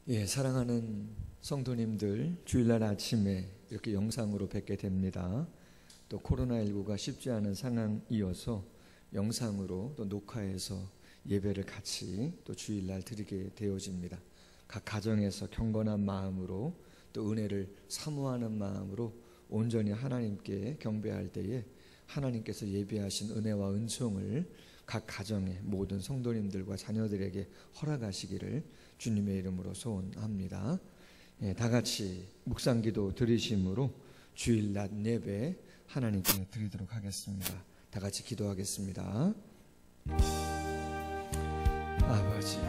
사랑하는 성도님들, 주일날 아침에 이렇게 영상으로 뵙게 됩니다. 또 코로나19가 쉽지 않은 상황이어서 영상으로 또 녹화해서 예배를 같이 또 주일날 드리게 되어집니다. 각 가정에서 경건한 마음으로 또 은혜를 사모하는 마음으로 온전히 하나님께 경배할 때에 하나님께서 예비하신 은혜와 은총을 각 가정의 모든 성도님들과 자녀들에게 허락하시기를 주님의 이름으로 소원합니다. 다 같이 묵상기도 드리심으로 주일 낮 예배 하나님께 드리도록 하겠습니다. 다 같이 기도하겠습니다. 아버지,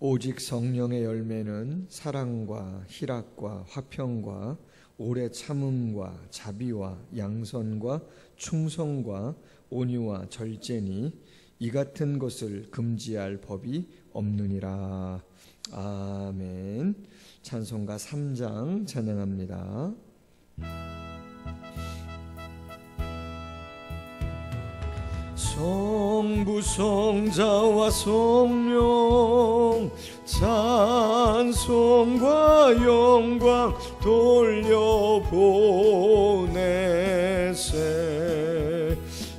오직 성령의 열매는 사랑과 희락과 화평과 오래 참음과 자비와 양선과 충성과 온유와 절제니 이 같은 것을 금지할 법이 없느니라. 아멘. 찬송가 3장 찬양합니다. 성부 성자와 성령 찬송과 영광 돌려보내세.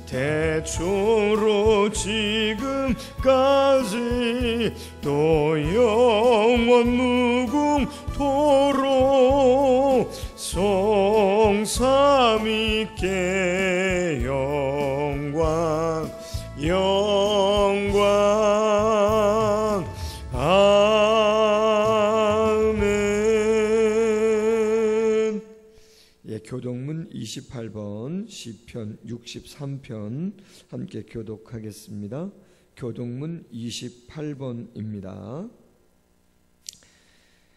태초로 지금까지 또 영원 무궁토록 성삼위께 영광 아멘. 교독문 28번 시편 63편 함께 교독하겠습니다. 교독문 28번입니다.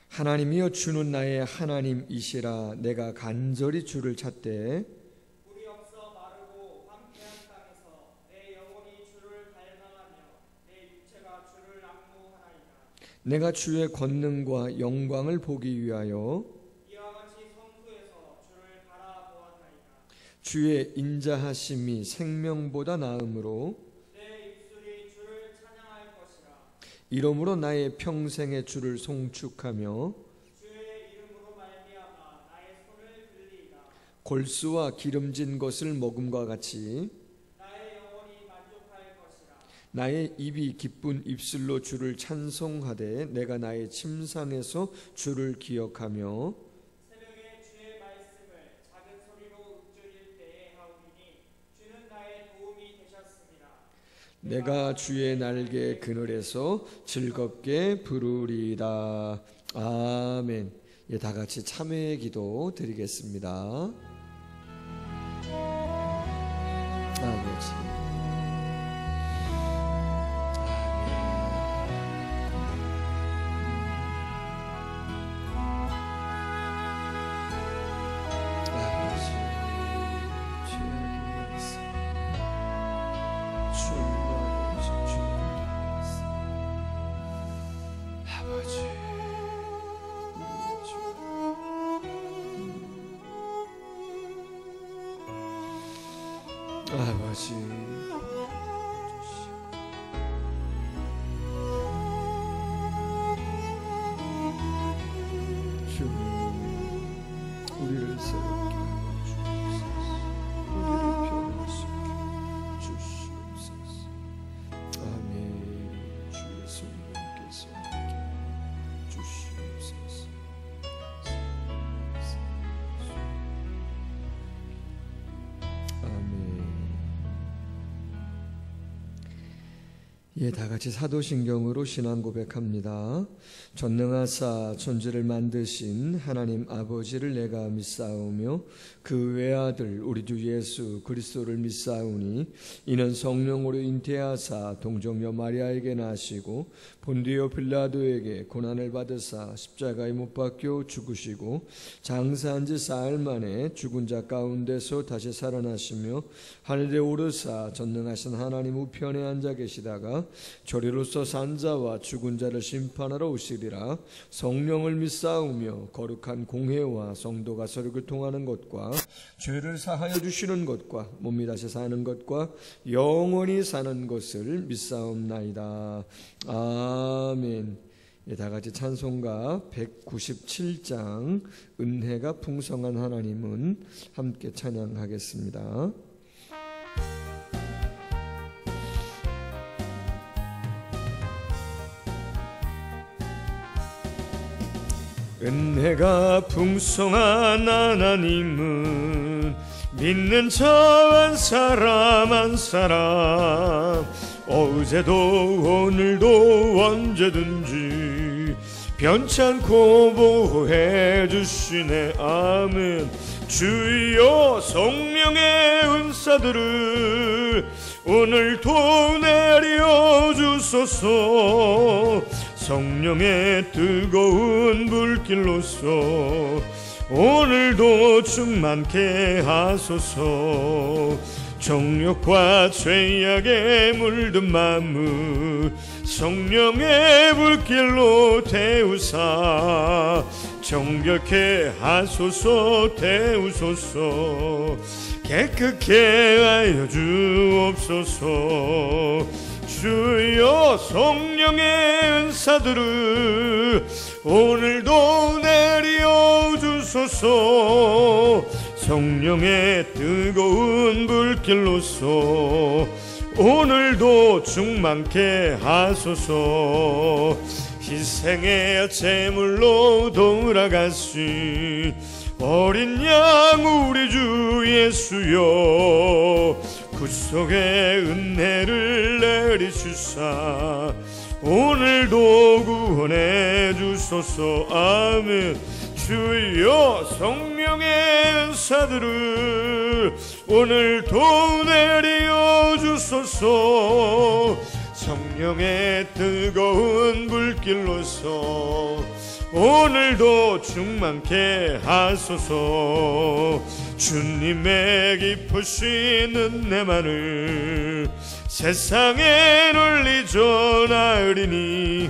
하나님이여, 주는 나의 하나님이시라. 내가 간절히 주를 찾되 물이 없어 마르고 황폐한 땅에서 내 영혼이 주를 갈망하며 내 육체가 주를 앙모하나이다. 내가 주의 권능과 영광을 보기 위하여 이와 같이 성소에서 주를 바라보았나이다. 주의 인자하심이 생명보다 나음으로 내 입술이 주를 찬양할 것이라. 이러므로 나의 평생에 주를 송축하며 주의 이름으로 말미암아 나의 손을 들리이다. 골수와 기름진 것을 먹음과 같이 나의 영혼이 만족할 것이라. 나의 입이 기쁜 입술로 주를 찬송하되 내가 나의 침상에서 주를 기억하며 새벽에 주의 말씀을 작은 소리로 읊조릴 때에 하오리니 주는 나의 도움이 되셨습니다. 내가 주의 날개 그늘에서 즐겁게 부르리이다. 아멘. 다 같이 참회의 기도 드리겠습니다. 아버지, 아버지, 주님, 우리를 새롭게 하여 주옵소서. 우리를 변화시켜 주시옵소서. 아멘. 주의 성령께서 함께 주시옵소서. 아멘. 예, 다 같이 사도신경으로 신앙 고백합니다. 전능하사 천지를 만드신 하나님 아버지를 내가 믿사오며 그 외아들 우리 주 예수 그리스도를 믿사오니 이는 성령으로 잉태하사 동정녀 마리아에게 나시고 본디오 빌라도에게 고난을 받으사 십자가에 못 박혀 죽으시고 장사한 지 사흘 만에 죽은 자 가운데서 다시 살아나시며 하늘에 오르사 전능하신 하나님 우편에 앉아 계시다가 저리로서 산 자와 죽은 자를 심판하러 오시리라. 성령을 믿사오며 거룩한 공회와 성도가 서로 교통하는 것과 죄를 사하여 주시는 것과 몸이 다시 사는 것과 영원히 사는 것을 믿사옵나이다. 아멘. 예, 다 같이 찬송가 197장 은혜가 풍성한 하나님은 함께 찬양하겠습니다. 은혜가 풍성한 하나님은 믿는 자 한 사람 한 사람 어제도 오늘도 언제든지 변찮고 보호해 주시네. 아멘. 주여 성령의 은사들을 오늘도 내려 주소서. 성령의 뜨거운 불길로서 오늘도 충만케 하소서. 정욕과 죄악에 물든 마음을 성령의 불길로 태우사 정결케 하소서. 태우소서. 깨끗게 하여 주옵소서. 주여 성령의 은사들을 오늘도 내려 주소서. 성령의 뜨거운 불길로서 오늘도 충만케 하소서. 희생의 제물로 돌아가신 어린 양 우리 주 예수여 구속의 은혜를 내리주사 오늘도 구원해 주소서. 아멘. 주여 성령의 은사들을 오늘도 내려 주소서. 성령의 뜨거운 불길로서 오늘도 충만케 하소서. 주님의 깊으신 은혜만을 세상에 널리 전하리니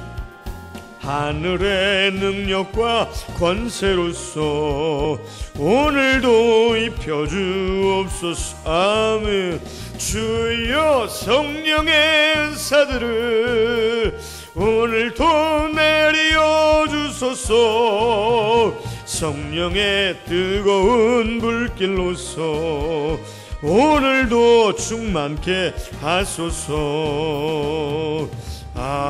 하늘의 능력과 권세로서 오늘도 입혀주옵소서. 아멘. 주여 성령의 은사들을 오늘도 내려 주소서. 성령의 뜨거운 불길로서 오늘도 충만케 하소서. 아멘.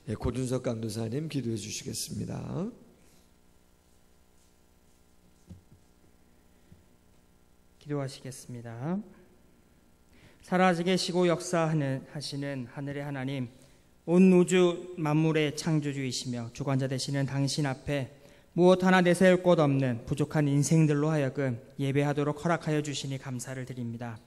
예, 고준석 강도사님 기도해 주시겠습니다. 기도하시겠습니다. 살아지 계시고 역사하시는 하늘의 하나님, 온 우주 만물의 창조주이시며 주관자 되시는 당신 앞에 무엇 하나 내세울 곳 없는 부족한 인생들로 하여금 예배하도록 허락하여 주시니 감사를 드립니다.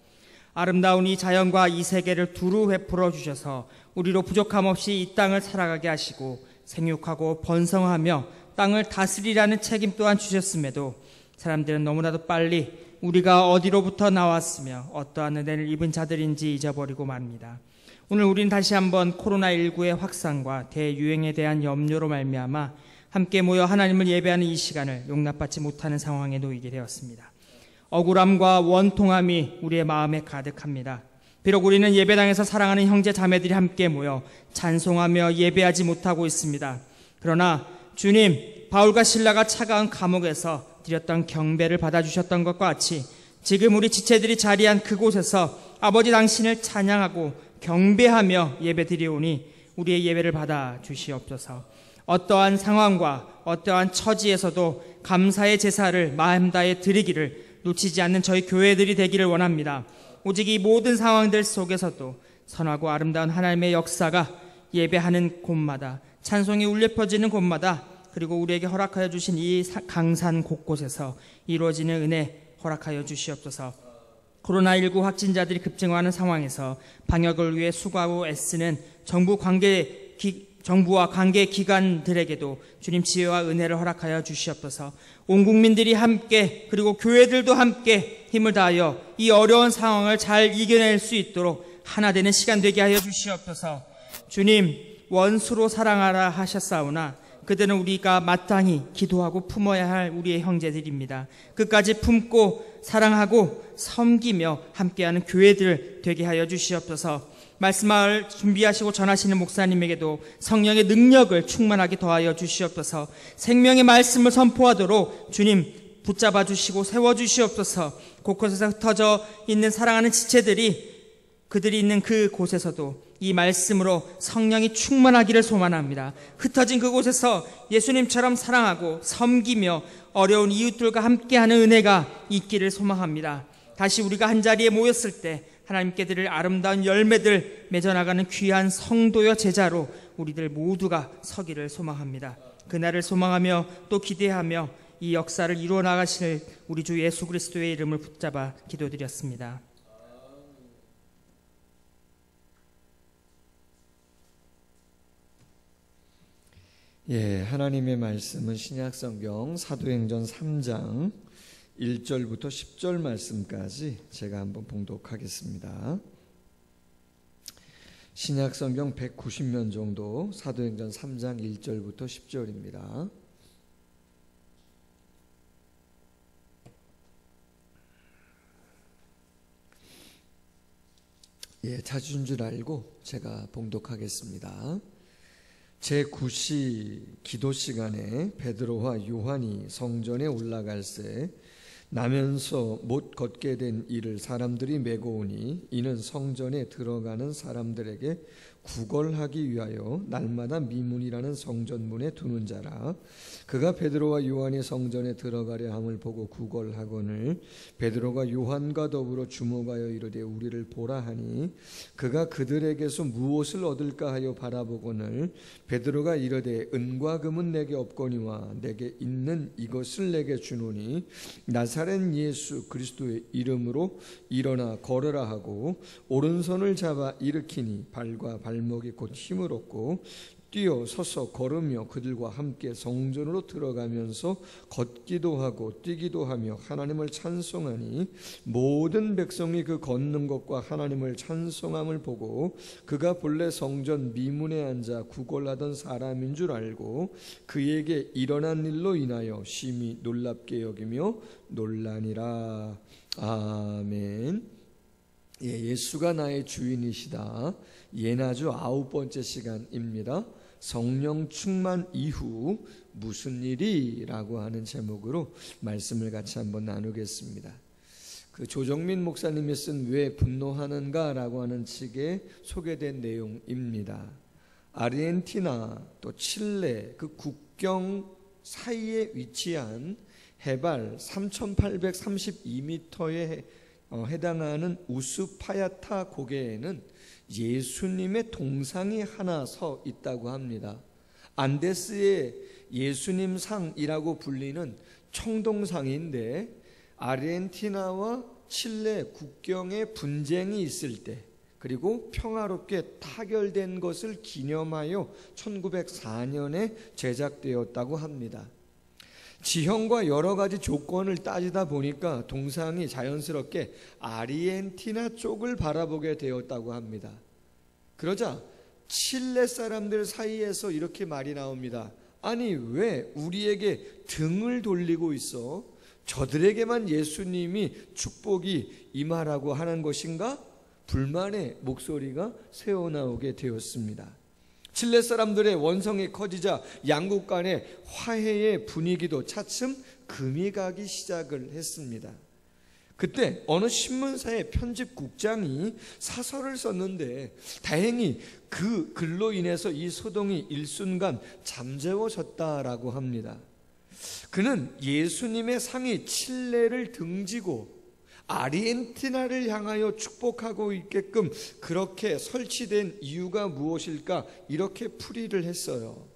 아름다운 이 자연과 이 세계를 두루 베풀어 주셔서 우리로 부족함 없이 이 땅을 살아가게 하시고 생육하고 번성하며 땅을 다스리라는 책임 또한 주셨음에도 사람들은 너무나도 빨리 우리가 어디로부터 나왔으며 어떠한 은혜를 입은 자들인지 잊어버리고 말입니다. 오늘 우리는 다시 한번 코로나19의 확산과 대유행에 대한 염려로 말미암아 함께 모여 하나님을 예배하는 이 시간을 용납받지 못하는 상황에 놓이게 되었습니다. 억울함과 원통함이 우리의 마음에 가득합니다. 비록 우리는 예배당에서 사랑하는 형제 자매들이 함께 모여 찬송하며 예배하지 못하고 있습니다. 그러나 주님, 바울과 실라가 차가운 감옥에서 드렸던 경배를 받아주셨던 것과 같이 지금 우리 지체들이 자리한 그곳에서 아버지 당신을 찬양하고 경배하며 예배드리오니 우리의 예배를 받아 주시옵소서. 어떠한 상황과 어떠한 처지에서도 감사의 제사를 마음 다해 드리기를 놓치지 않는 저희 교회들이 되기를 원합니다. 오직 이 모든 상황들 속에서도 선하고 아름다운 하나님의 역사가 예배하는 곳마다, 찬송이 울려 퍼지는 곳마다, 그리고 우리에게 허락하여 주신 이 강산 곳곳에서 이루어지는 은혜 허락하여 주시옵소서. 코로나19 확진자들이 급증하는 상황에서 방역을 위해 수고하고 애쓰는 정부와 관계 기관들에게도 주님 지혜와 은혜를 허락하여 주시옵소서. 온 국민들이 함께, 그리고 교회들도 함께 힘을 다하여 이 어려운 상황을 잘 이겨낼 수 있도록 하나 되는 시간 되게 하여 주시옵소서. 주님, 원수로 사랑하라 하셨사오나 그들은 우리가 마땅히 기도하고 품어야 할 우리의 형제들입니다. 끝까지 품고 사랑하고 섬기며 함께하는 교회들 되게 하여 주시옵소서. 말씀을 준비하시고 전하시는 목사님에게도 성령의 능력을 충만하게 더하여 주시옵소서. 생명의 말씀을 선포하도록 주님 붙잡아 주시고 세워 주시옵소서. 곳곳에서 흩어져 있는 사랑하는 지체들이 그들이 있는 그 곳에서도 이 말씀으로 성령이 충만하기를 소망합니다. 흩어진 그곳에서 예수님처럼 사랑하고 섬기며 어려운 이웃들과 함께하는 은혜가 있기를 소망합니다. 다시 우리가 한자리에 모였을 때 하나님께 드릴 아름다운 열매들 맺어나가는 귀한 성도여 제자로 우리들 모두가 서기를 소망합니다. 그날을 소망하며 또 기대하며 이 역사를 이루어 나가실 우리 주 예수 그리스도의 이름을 붙잡아 기도드렸습니다. 하나님의 말씀은 신약성경 사도행전 3장 1절부터 10절 말씀까지 제가 한번 봉독하겠습니다. 신약성경 190면 정도, 사도행전 3장 1절부터 10절입니다. 찾으신 줄 알고 제가 봉독하겠습니다. 제9시 기도 시간에 베드로와 요한이 성전에 올라갈새 나면서 못 걷게 된 이를 사람들이 메고 오니 이는 성전에 들어가는 사람들에게 구걸하기 위하여 날마다 미문이라는 성전문에 두는 자라. 그가 베드로와 요한이 성전에 들어가려 함을 보고 구걸하거늘 베드로가 요한과 더불어 주목하여 이르되 우리를 보라 하니 그가 그들에게서 무엇을 얻을까 하여 바라보거늘 베드로가 이르되 은과 금은 내게 없거니와 내게 있는 이것을 내게 주노니 나사렛 예수 그리스도의 이름으로 일어나 걸으라 하고 오른손을 잡아 일으키니 발과 발목이 곧 힘을 얻고 뛰어 서서 걸으며 그들과 함께 성전으로 들어가면서 걷기도 하고 뛰기도 하며 하나님을 찬송하니 모든 백성이 그 걷는 것과 하나님을 찬송함을 보고 그가 본래 성전 미문에 앉아 구걸하던 사람인 줄 알고 그에게 일어난 일로 인하여 심히 놀랍게 여기며 놀라니라. 아멘. 예수가 나의 주인이시다. 예나주 9번째 시간입니다. 성령 충만 이후 무슨 일이? 라고 하는 제목으로 말씀을 같이 한번 나누겠습니다. 그 조정민 목사님이 쓴 왜 분노하는가 라고 하는 책에 소개된 내용입니다. 아르헨티나 또 칠레 그 국경 사이에 위치한 해발 3832m에 해당하는 우스파야타 고개에는 예수님의 동상이 하나 서 있다고 합니다. 안데스의 예수님 상이라고 불리는 청동상인데 아르헨티나와 칠레 국경에 분쟁이 있을 때 그리고 평화롭게 타결된 것을 기념하여 1904년에 제작되었다고 합니다. 지형과 여러 가지 조건을 따지다 보니까 동상이 자연스럽게 아르헨티나 쪽을 바라보게 되었다고 합니다. 그러자 칠레 사람들 사이에서 이렇게 말이 나옵니다. 아니 왜 우리에게 등을 돌리고 있어? 저들에게만 예수님이 축복이 임하라고 하는 것인가? 불만의 목소리가 새어나오게 되었습니다. 칠레 사람들의 원성이 커지자 양국 간의 화해의 분위기도 차츰 금이 가기 시작을 했습니다. 그때 어느 신문사의 편집국장이 사설을 썼는데 다행히 그 글로 인해서 이 소동이 일순간 잠재워졌다라고 합니다. 그는 예수님의 상이 칠레를 등지고 아르헨티나를 향하여 축복하고 있게끔 그렇게 설치된 이유가 무엇일까? 이렇게 풀이를 했어요.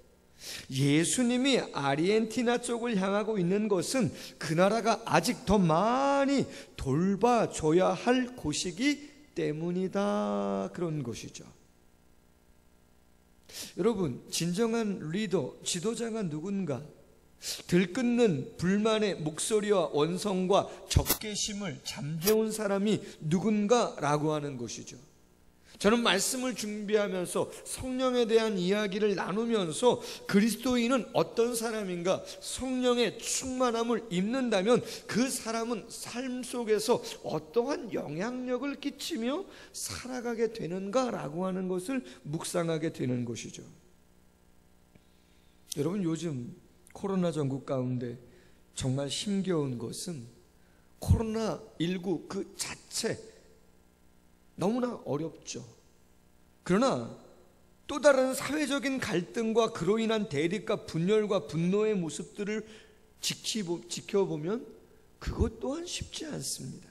예수님이 아르헨티나 쪽을 향하고 있는 것은 그 나라가 아직 더 많이 돌봐줘야 할 곳이기 때문이다, 그런 것이죠. 여러분, 진정한 리더, 지도자가 누군가? 들끓는 불만의 목소리와 원성과 적개심을 잠재운 사람이 누군가라고 하는 것이죠. 저는 말씀을 준비하면서 성령에 대한 이야기를 나누면서 그리스도인은 어떤 사람인가, 성령의 충만함을 입는다면 그 사람은 삶 속에서 어떠한 영향력을 끼치며 살아가게 되는가라고 하는 것을 묵상하게 되는 것이죠. 여러분, 요즘 코로나 전국 가운데 정말 힘겨운 것은 코로나19 그 자체 너무나 어렵죠. 그러나 또 다른 사회적인 갈등과 그로 인한 대립과 분열과 분노의 모습들을 지켜보면 그것 또한 쉽지 않습니다.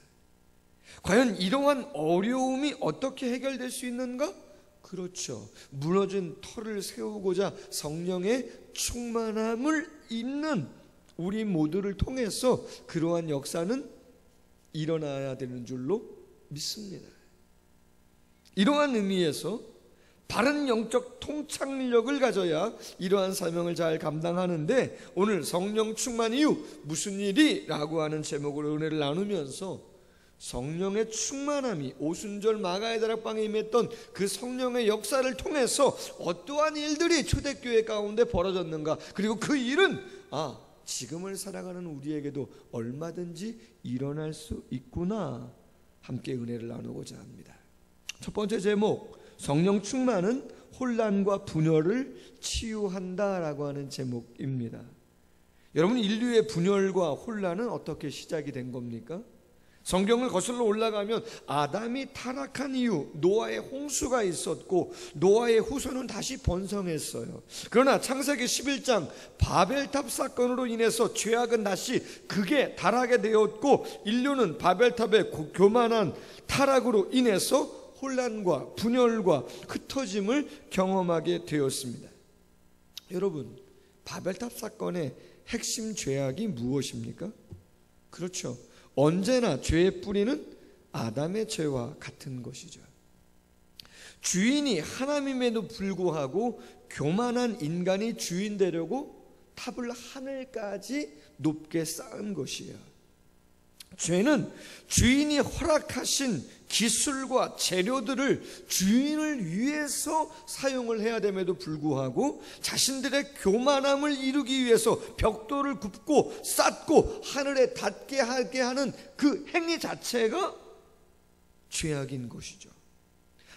과연 이러한 어려움이 어떻게 해결될 수 있는가? 그렇죠. 무너진 터를 세우고자 성령의 충만함을 입는 우리 모두를 통해서 그러한 역사는 일어나야 되는 줄로 믿습니다. 이러한 의미에서 바른 영적 통찰력을 가져야 이러한 사명을 잘 감당하는데, 오늘 성령 충만 이후 무슨 일이? 라고 하는 제목으로 은혜를 나누면서 성령의 충만함이 오순절 마가의 다락방에 임했던 그 성령의 역사를 통해서 어떠한 일들이 초대교회 가운데 벌어졌는가, 그리고 그 일은 지금을 살아가는 우리에게도 얼마든지 일어날 수 있구나, 함께 은혜를 나누고자 합니다. 첫 번째 제목, 성령 충만은 혼란과 분열을 치유한다라고 하는 제목입니다. 여러분, 인류의 분열과 혼란은 어떻게 시작이 된 겁니까? 성경을 거슬러 올라가면 아담이 타락한 이후 노아의 홍수가 있었고 노아의 후손은 다시 번성했어요. 그러나 창세기 11장 바벨탑 사건으로 인해서 죄악은 다시 극에 달하게 되었고 인류는 바벨탑의 교만한 타락으로 인해서 혼란과 분열과 흩어짐을 경험하게 되었습니다. 여러분, 바벨탑 사건의 핵심 죄악이 무엇입니까? 그렇죠. 언제나 죄의 뿌리는 아담의 죄와 같은 것이죠. 주인이 하나님임에도 불구하고 교만한 인간이 주인 되려고 탑을 하늘까지 높게 쌓은 것이에요. 죄는 주인이 허락하신 기술과 재료들을 주인을 위해서 사용을 해야 됨에도 불구하고 자신들의 교만함을 이루기 위해서 벽돌을 굽고 쌓고 하늘에 닿게 하게 하는 그 행위 자체가 죄악인 것이죠.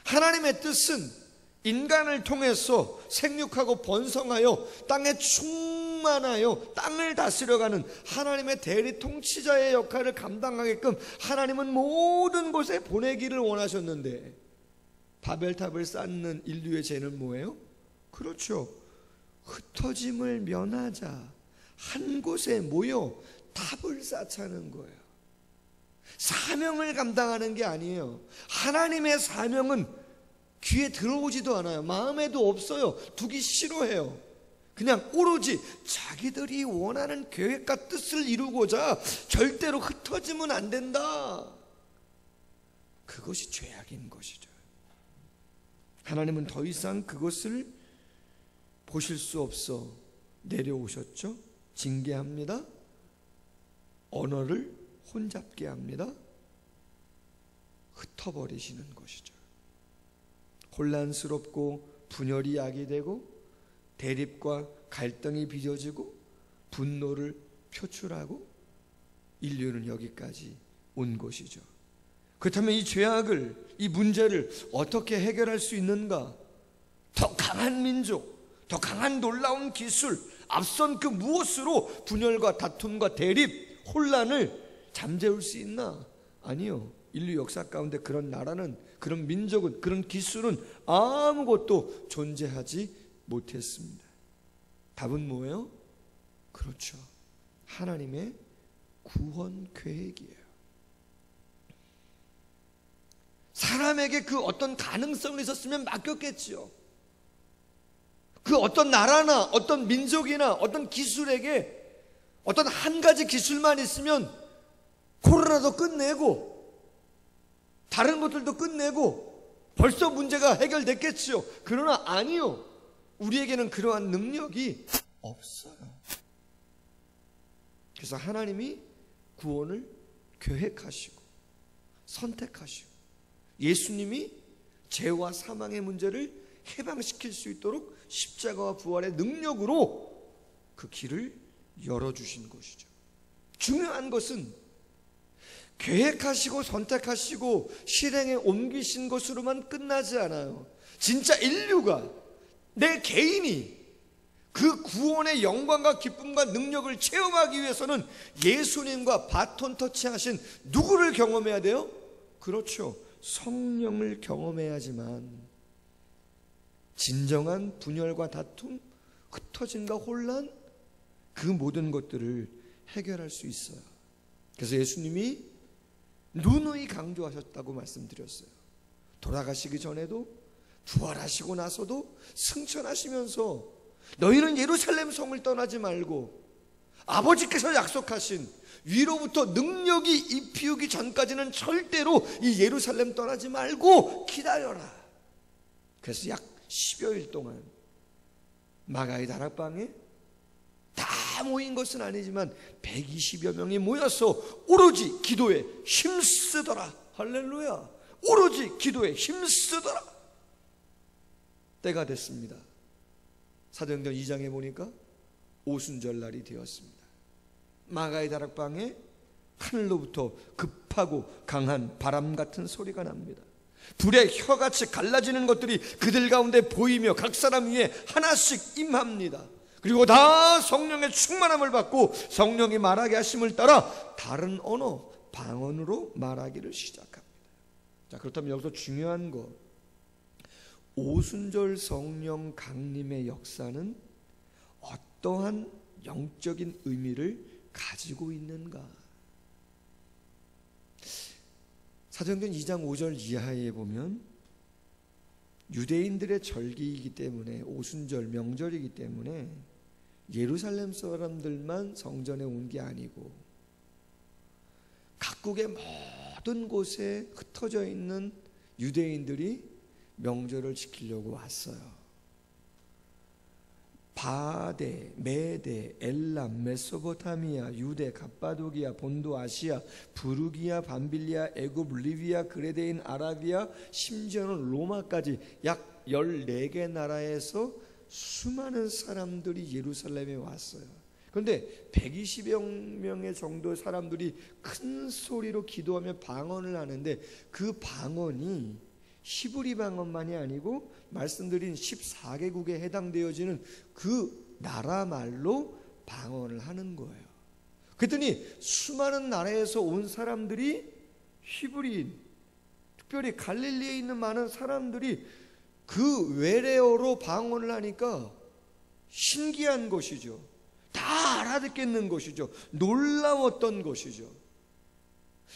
하나님의 뜻은 인간을 통해서 생육하고 번성하여 땅에 충만하여 땅을 다스려가는 하나님의 대리 통치자의 역할을 감당하게끔 하나님은 모든 곳에 보내기를 원하셨는데, 바벨탑을 쌓는 인류의 죄는 뭐예요? 그렇죠. 흩어짐을 면하자 한 곳에 모여 탑을 쌓자는 거예요. 사명을 감당하는 게 아니에요. 하나님의 사명은 귀에 들어오지도 않아요. 마음에도 없어요. 두기 싫어해요. 그냥 오로지 자기들이 원하는 계획과 뜻을 이루고자 절대로 흩어지면 안 된다. 그것이 죄악인 것이죠. 하나님은 더 이상 그것을 보실 수 없어 내려오셨죠. 징계합니다. 언어를 혼잡게 합니다. 흩어버리시는 것이죠. 혼란스럽고 분열이 야기되고 대립과 갈등이 빚어지고 분노를 표출하고 인류는 여기까지 온 것이죠. 그렇다면 이 죄악을, 이 문제를 어떻게 해결할 수 있는가? 더 강한 민족, 더 강한 놀라운 기술, 앞선 그 무엇으로 분열과 다툼과 대립, 혼란을 잠재울 수 있나? 아니요. 인류 역사 가운데 그런 나라는, 그런 민족은, 그런 기술은 아무것도 존재하지 못했습니다. 답은 뭐예요? 그렇죠. 하나님의 구원 계획이에요. 사람에게 그 어떤 가능성이 있었으면 맡겼겠지요. 그 어떤 나라나 어떤 민족이나 어떤 기술에게 어떤 한 가지 기술만 있으면 코로나도 끝내고 다른 것들도 끝내고 벌써 문제가 해결됐겠지요. 그러나 아니요. 우리에게는 그러한 능력이 없어요. 그래서 하나님이 구원을 계획하시고 선택하시고 예수님이 죄와 사망의 문제를 해방시킬 수 있도록 십자가와 부활의 능력으로 그 길을 열어주신 것이죠. 중요한 것은 계획하시고 선택하시고 실행에 옮기신 것으로만 끝나지 않아요. 진짜 인류가, 내 개인이 그 구원의 영광과 기쁨과 능력을 체험하기 위해서는 예수님과 바톤 터치하신 누구를 경험해야 돼요? 그렇죠. 성령을 경험해야지만 진정한 분열과 다툼, 흩어짐과 혼란, 그 모든 것들을 해결할 수 있어요. 그래서 예수님이 누누이 강조하셨다고 말씀드렸어요. 돌아가시기 전에도 부활하시고 나서도 승천하시면서 너희는 예루살렘 성을 떠나지 말고 아버지께서 약속하신 위로부터 능력이 입히우기 전까지는 절대로 이 예루살렘 떠나지 말고 기다려라. 그래서 약 10여일 동안 마가의 다락방에 다 모인 것은 아니지만 120여 명이 모여서 오로지 기도에 힘쓰더라. 할렐루야. 오로지 기도에 힘쓰더라. 때가 됐습니다. 사도행전 2장에 보니까 오순절 날이 되었습니다. 마가의 다락방에 하늘로부터 급하고 강한 바람 같은 소리가 납니다. 불의 혀같이 갈라지는 것들이 그들 가운데 보이며 각 사람 위에 하나씩 임합니다. 그리고 다 성령의 충만함을 받고 성령이 말하게 하심을 따라 다른 언어, 방언으로 말하기를 시작합니다. 자, 그렇다면 여기서 중요한 거, 오순절 성령 강림의 역사는 어떠한 영적인 의미를 가지고 있는가? 사도행전 2장 5절 이하에 보면 유대인들의 절기이기 때문에, 오순절 명절이기 때문에 예루살렘 사람들만 성전에 온 게 아니고 각국의 모든 곳에 흩어져 있는 유대인들이 명절을 지키려고 왔어요. 바데, 메데, 엘람, 메소포타미아, 유대, 갑바도기아, 본도 아시아, 부르기아, 밤빌리아, 애굽, 리비아, 그레데인, 아라비아, 심지어는 로마까지 약 14개 나라에서 수많은 사람들이 예루살렘에 왔어요. 그런데 120여 명의 정도 사람들이 큰 소리로 기도하며 방언을 하는데 그 방언이 히브리 방언만이 아니고 말씀드린 14개국에 해당되어지는 그 나라 말로 방언을 하는 거예요. 그랬더니 수많은 나라에서 온 사람들이 히브리인, 특별히 갈릴리에 있는 많은 사람들이 그 외래어로 방언을 하니까 신기한 것이죠. 다 알아듣겠는 것이죠. 놀라웠던 것이죠.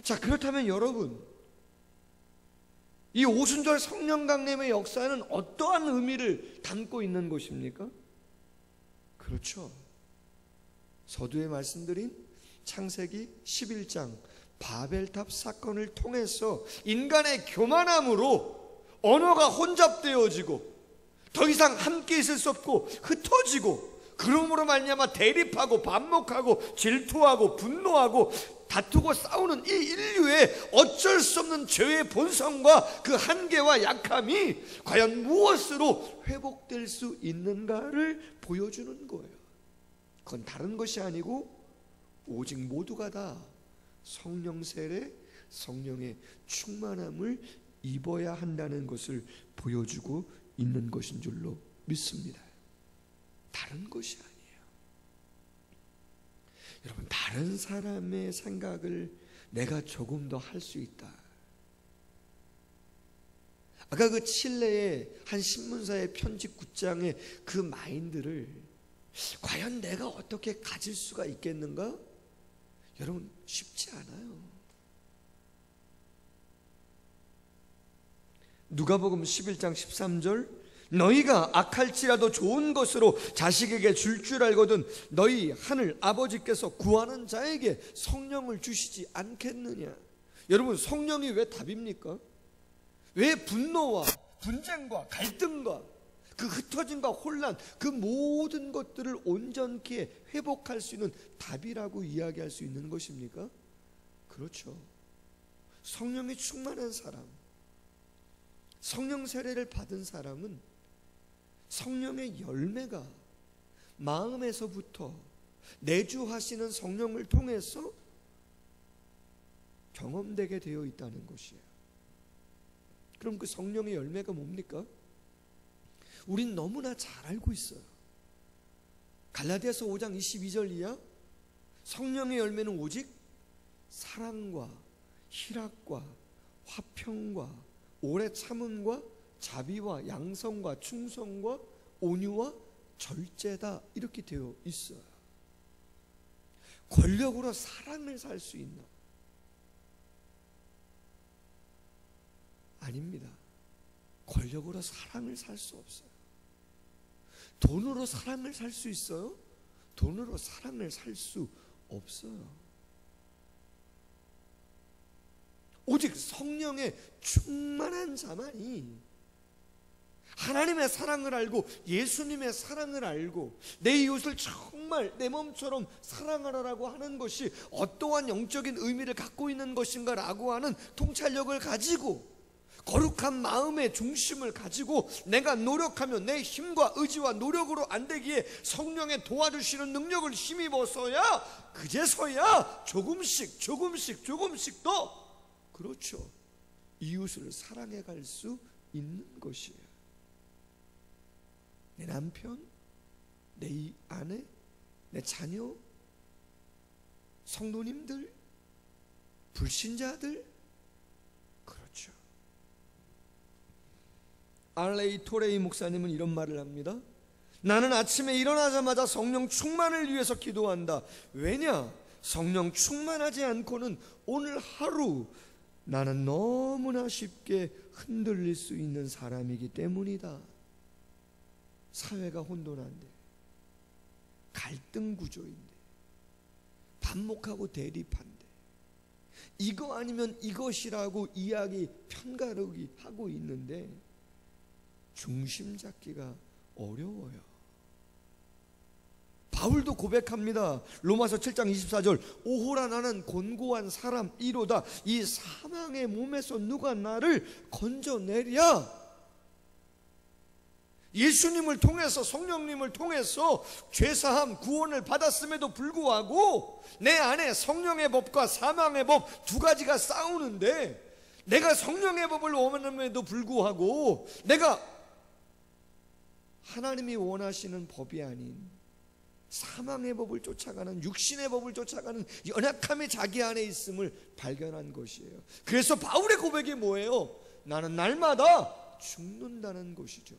자, 그렇다면 여러분, 이 오순절 성령 강림의 역사는 어떠한 의미를 담고 있는 것입니까? 그렇죠. 서두에 말씀드린 창세기 11장 바벨탑 사건을 통해서 인간의 교만함으로 언어가 혼잡되어지고 더 이상 함께 있을 수 없고 흩어지고, 그러므로 말미암아 대립하고 반목하고 질투하고 분노하고 다투고 싸우는 이 인류의 어쩔 수 없는 죄의 본성과 그 한계와 약함이 과연 무엇으로 회복될 수 있는가를 보여주는 거예요. 그건 다른 것이 아니고 오직 모두가 다 성령 세례, 성령의 충만함을 입어야 한다는 것을 보여주고 있는 것인 줄로 믿습니다. 다른 것이 아니에요. 여러분, 다른 사람의 생각을 내가 조금 더 할 수 있다. 아까 그 칠레의 한 신문사의 편집 국장의 그 마인드를 과연 내가 어떻게 가질 수가 있겠는가? 여러분, 쉽지 않아요. 누가복음 11장 13절, 너희가 악할지라도 좋은 것으로 자식에게 줄 알거든 너희 하늘 아버지께서 구하는 자에게 성령을 주시지 않겠느냐. 여러분, 성령이 왜 답입니까? 왜 분노와 분쟁과 갈등과 그 흩어짐과 혼란, 그 모든 것들을 온전히 회복할 수 있는 답이라고 이야기할 수 있는 것입니까? 그렇죠. 성령이 충만한 사람, 성령 세례를 받은 사람은 성령의 열매가 마음에서부터 내주하시는 성령을 통해서 경험되게 되어 있다는 것이에요. 그럼 그 성령의 열매가 뭡니까? 우린 너무나 잘 알고 있어요. 갈라디아서 5장 22절 이하, 성령의 열매는 오직 사랑과 희락과 화평과 오래 참음과 자비와 양성과 충성과 온유와 절제다, 이렇게 되어 있어요. 권력으로 사랑을 살 수 있나? 아닙니다. 권력으로 사랑을 살 수 없어요. 돈으로 사랑을 살 수 있어요? 돈으로 사랑을 살 수 없어요. 오직 성령의 충만한 자만이 하나님의 사랑을 알고 예수님의 사랑을 알고 내 이웃을 정말 내 몸처럼 사랑하라라고 하는 것이 어떠한 영적인 의미를 갖고 있는 것인가 라고 하는 통찰력을 가지고 거룩한 마음의 중심을 가지고 내가 노력하며 내 힘과 의지와 노력으로 안 되기에 성령의 도와주시는 능력을 힘입어서야 그제서야 조금씩 더, 그렇죠, 이웃을 사랑해 갈 수 있는 것이에요. 내 남편, 내 아내, 내 자녀, 성도님들, 불신자들, 그렇죠. R.A. 토레이 목사님은 이런 말을 합니다. 나는 아침에 일어나자마자 성령 충만을 위해서 기도한다. 왜냐? 성령 충만하지 않고는 오늘 하루 나는 너무나 쉽게 흔들릴 수 있는 사람이기 때문이다. 사회가 혼돈한데, 갈등 구조인데, 반목하고 대립한데, 이거 아니면 이것이라고 이야기 편가르기 하고 있는데 중심 잡기가 어려워요. 바울도 고백합니다. 로마서 7장 24절, 오호라 나는 곤고한 사람이로다. 이 사망의 몸에서 누가 나를 건져내랴. 예수님을 통해서, 성령님을 통해서 죄사함, 구원을 받았음에도 불구하고 내 안에 성령의 법과 사망의 법 두 가지가 싸우는데, 내가 성령의 법을 원함에도 불구하고 내가 하나님이 원하시는 법이 아닌 사망의 법을 쫓아가는, 육신의 법을 쫓아가는 연약함이 자기 안에 있음을 발견한 것이에요. 그래서 바울의 고백이 뭐예요? 나는 날마다 죽는다는 것이죠.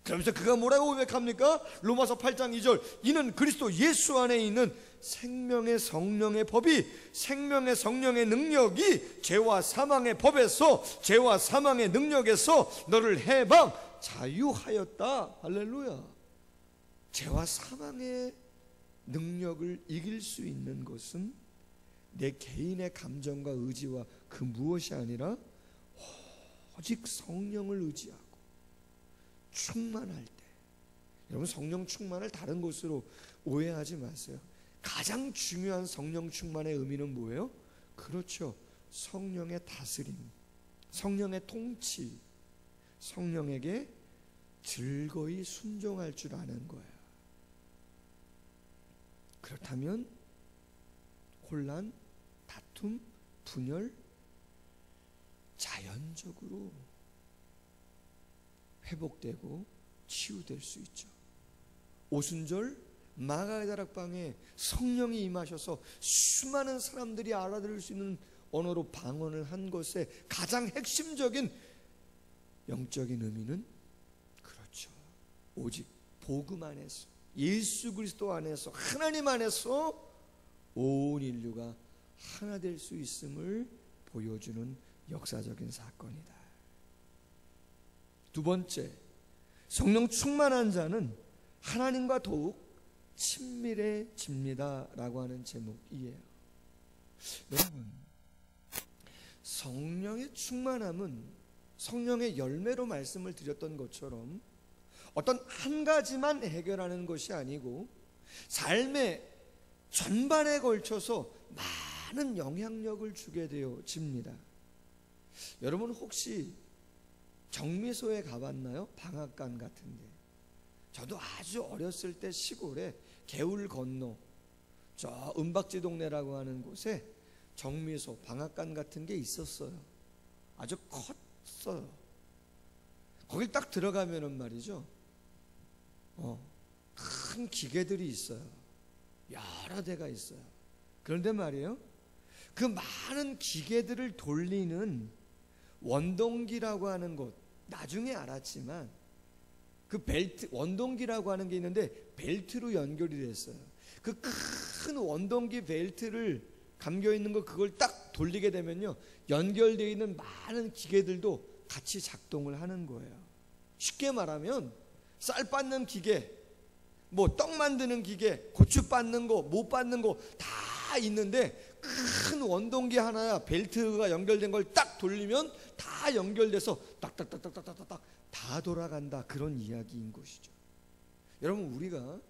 그러면서 그가 뭐라고 고백합니까? 로마서 8장 2절, 이는 그리스도 예수 안에 있는 생명의 성령의 법이, 생명의 성령의 능력이 죄와 사망의 법에서, 죄와 사망의 능력에서 너를 해방 자유하였다. 할렐루야. 죄와 사망의 능력을 이길 수 있는 것은 내 개인의 감정과 의지와 그 무엇이 아니라 오직 성령을 의지하고 충만할 때. 여러분, 성령 충만을 다른 것으로 오해하지 마세요. 가장 중요한 성령 충만의 의미는 뭐예요? 그렇죠, 성령의 다스림, 성령의 통치, 성령에게 즐거이 순종할 줄 아는 거예요. 그렇다면 혼란, 다툼, 분열 자연적으로 회복되고 치유될 수 있죠. 오순절 마가다락방에 성령이 임하셔서 수많은 사람들이 알아들을 수 있는 언어로 방언을 한 것의 가장 핵심적인 영적인 의미는 그렇죠, 오직 복음 안에서, 예수 그리스도 안에서, 하나님 안에서 온 인류가 하나 될 수 있음을 보여주는 역사적인 사건이다. 두 번째, 성령 충만한 자는 하나님과 더욱 친밀해집니다 라고 하는 제목이에요. 여러분, 성령의 충만함은 성령의 열매로 말씀을 드렸던 것처럼 어떤 한 가지만 해결하는 것이 아니고 삶의 전반에 걸쳐서 많은 영향력을 주게 되어집니다. 여러분 혹시 정미소에 가봤나요? 방앗간 같은데. 저도 아주 어렸을 때 시골에 개울 건너 저 은박지 동네라고 하는 곳에 정미소, 방앗간 같은 게 있었어요. 아주 컸어요. 거길 딱 들어가면은 말이죠, 큰 기계들이 있어요. 여러 대가 있어요. 그런데 말이에요, 그 많은 기계들을 돌리는 원동기라고 하는 곳, 나중에 알았지만 그 벨트, 원동기라고 하는 게 있는데 벨트로 연결이 됐어요. 그 큰 원동기 벨트를 감겨 있는 거, 그걸 딱 돌리게 되면요, 연결되어 있는 많은 기계들도 같이 작동을 하는 거예요. 쉽게 말하면 쌀 빻는 기계, 뭐 떡 만드는 기계, 고추 빻는 거, 못 빻는 거 다 있는데 큰 원동기 하나야 벨트가 연결된 걸 딱 돌리면 다 연결돼서 딱딱딱딱딱딱딱 다 돌아간다, 그런 이야기인 것이죠. 여러분, 우리가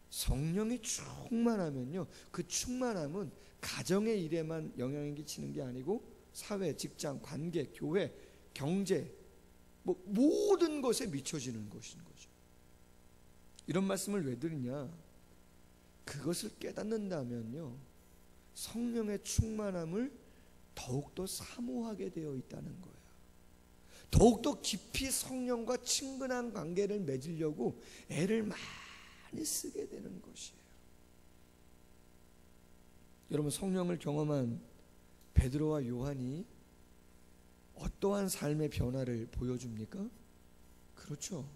성령이 충만하면요, 그 충만함은 가정의 일에만 영향을 끼치는 게 아니고 사회, 직장, 관계, 교회, 경제, 뭐 모든 것에 미쳐지는 것인 거죠. 이런 말씀을 왜 드리냐? 그것을 깨닫는다면요, 성령의 충만함을 더욱더 사모하게 되어 있다는 거예요. 더욱더 깊이 성령과 친근한 관계를 맺으려고 애를 많이 쓰게 되는 것이에요. 여러분, 성령을 경험한 베드로와 요한이 어떠한 삶의 변화를 보여줍니까? 그렇죠.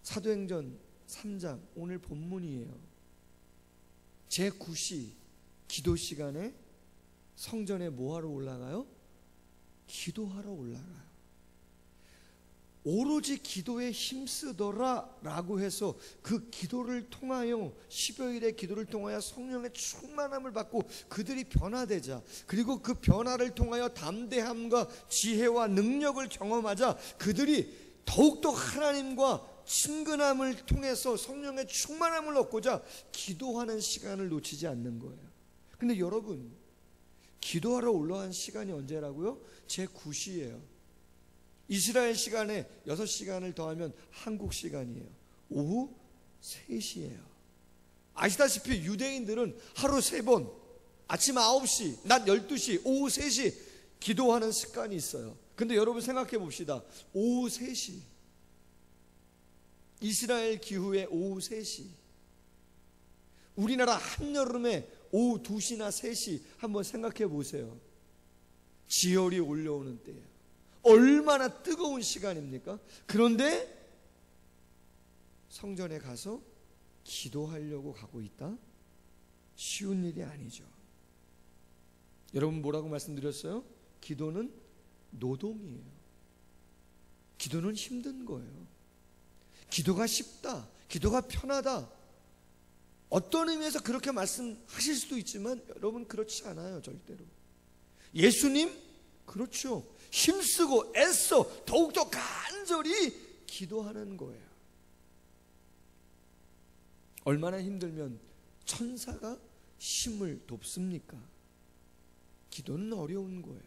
사도행전 3장, 오늘 본문이에요. 제9시 기도 시간에 성전에 뭐하러 올라가요? 기도하러 올라가요. 오로지 기도에 힘쓰더라 라고 해서 그 기도를 통하여, 10여일의 기도를 통하여 성령의 충만함을 받고 그들이 변화되자, 그리고 그 변화를 통하여 담대함과 지혜와 능력을 경험하자 그들이 더욱더 하나님과 친근함을 통해서 성령의 충만함을 얻고자 기도하는 시간을 놓치지 않는 거예요. 근데 여러분, 기도하러 올라간 시간이 언제라고요? 제9시예요. 이스라엘 시간에 6시간을 더하면 한국 시간이에요. 오후 3시예요. 아시다시피 유대인들은 하루 3번, 아침 9시, 낮 12시, 오후 3시 기도하는 습관이 있어요. 근데 여러분 생각해 봅시다. 오후 3시, 이스라엘 기후의 오후 3시, 우리나라 한여름에 오후 2시나 3시 한번 생각해 보세요. 지열이 올려오는 때예요. 얼마나 뜨거운 시간입니까? 그런데 성전에 가서 기도하려고 가고 있다? 쉬운 일이 아니죠. 여러분, 뭐라고 말씀드렸어요? 기도는 노동이에요. 기도는 힘든 거예요. 기도가 쉽다, 기도가 편하다, 어떤 의미에서 그렇게 말씀하실 수도 있지만 여러분, 그렇지 않아요. 절대로. 예수님, 그렇죠, 힘쓰고 애써 더욱더 간절히 기도하는 거예요. 얼마나 힘들면 천사가 힘을 돕습니까? 기도는 어려운 거예요.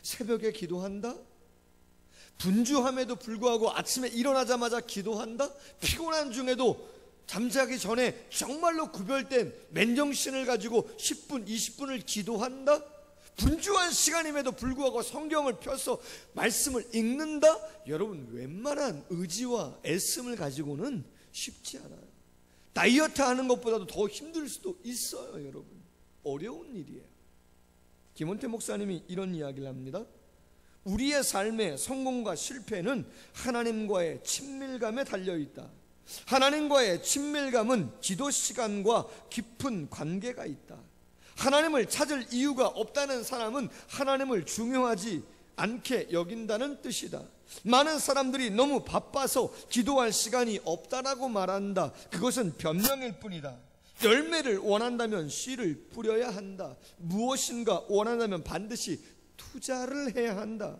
새벽에 기도한다? 분주함에도 불구하고 아침에 일어나자마자 기도한다? 피곤한 중에도 잠자기 전에 정말로 구별된 맨정신을 가지고 10분, 20분을 기도한다? 분주한 시간임에도 불구하고 성경을 펴서 말씀을 읽는다? 여러분, 웬만한 의지와 애씀을 가지고는 쉽지 않아요. 다이어트 하는 것보다도 더 힘들 수도 있어요. 여러분, 어려운 일이에요. 김원태 목사님이 이런 이야기를 합니다. 우리의 삶의 성공과 실패는 하나님과의 친밀감에 달려있다. 하나님과의 친밀감은 기도 시간과 깊은 관계가 있다. 하나님을 찾을 이유가 없다는 사람은 하나님을 중요하지 않게 여긴다는 뜻이다. 많은 사람들이 너무 바빠서 기도할 시간이 없다라고 말한다. 그것은 변명일 뿐이다. 열매를 원한다면 씨를 뿌려야 한다. 무엇인가 원한다면 반드시 투자를 해야 한다.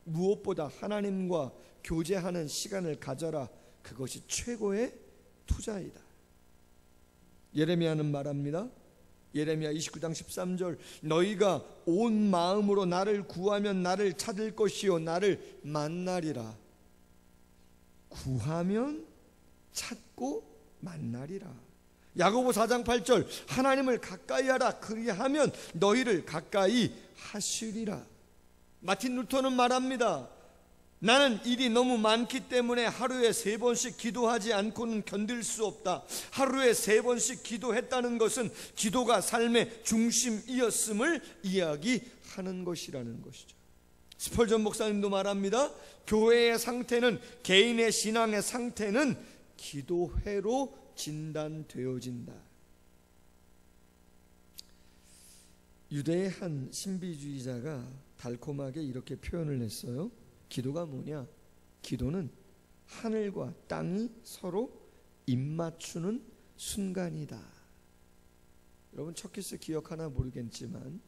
무엇보다 하나님과 교제하는 시간을 가져라. 그것이 최고의 투자이다. 예레미야는 말합니다. 예레미야 29장 13절, 너희가 온 마음으로 나를 구하면 나를 찾을 것이요 나를 만나리라. 구하면 찾고 만나리라. 야고보 4장 8절, 하나님을 가까이 하라. 그리하면 너희를 가까이 하시리라. 마틴 루터는 말합니다. 나는 일이 너무 많기 때문에 하루에 3번씩 기도하지 않고는 견딜 수 없다. 하루에 3번씩 기도했다는 것은 기도가 삶의 중심이었음을 이야기하는 것이라는 것이죠. 스펄전 목사님도 말합니다. 교회의 상태는, 개인의 신앙의 상태는 기도회로 진단되어진다. 유대의 한 신비주의자가 달콤하게 이렇게 표현을 했어요. 기도가 뭐냐? 기도는 하늘과 땅이 서로 입맞추는 순간이다. 여러분 첫 키스 기억하나 모르겠지만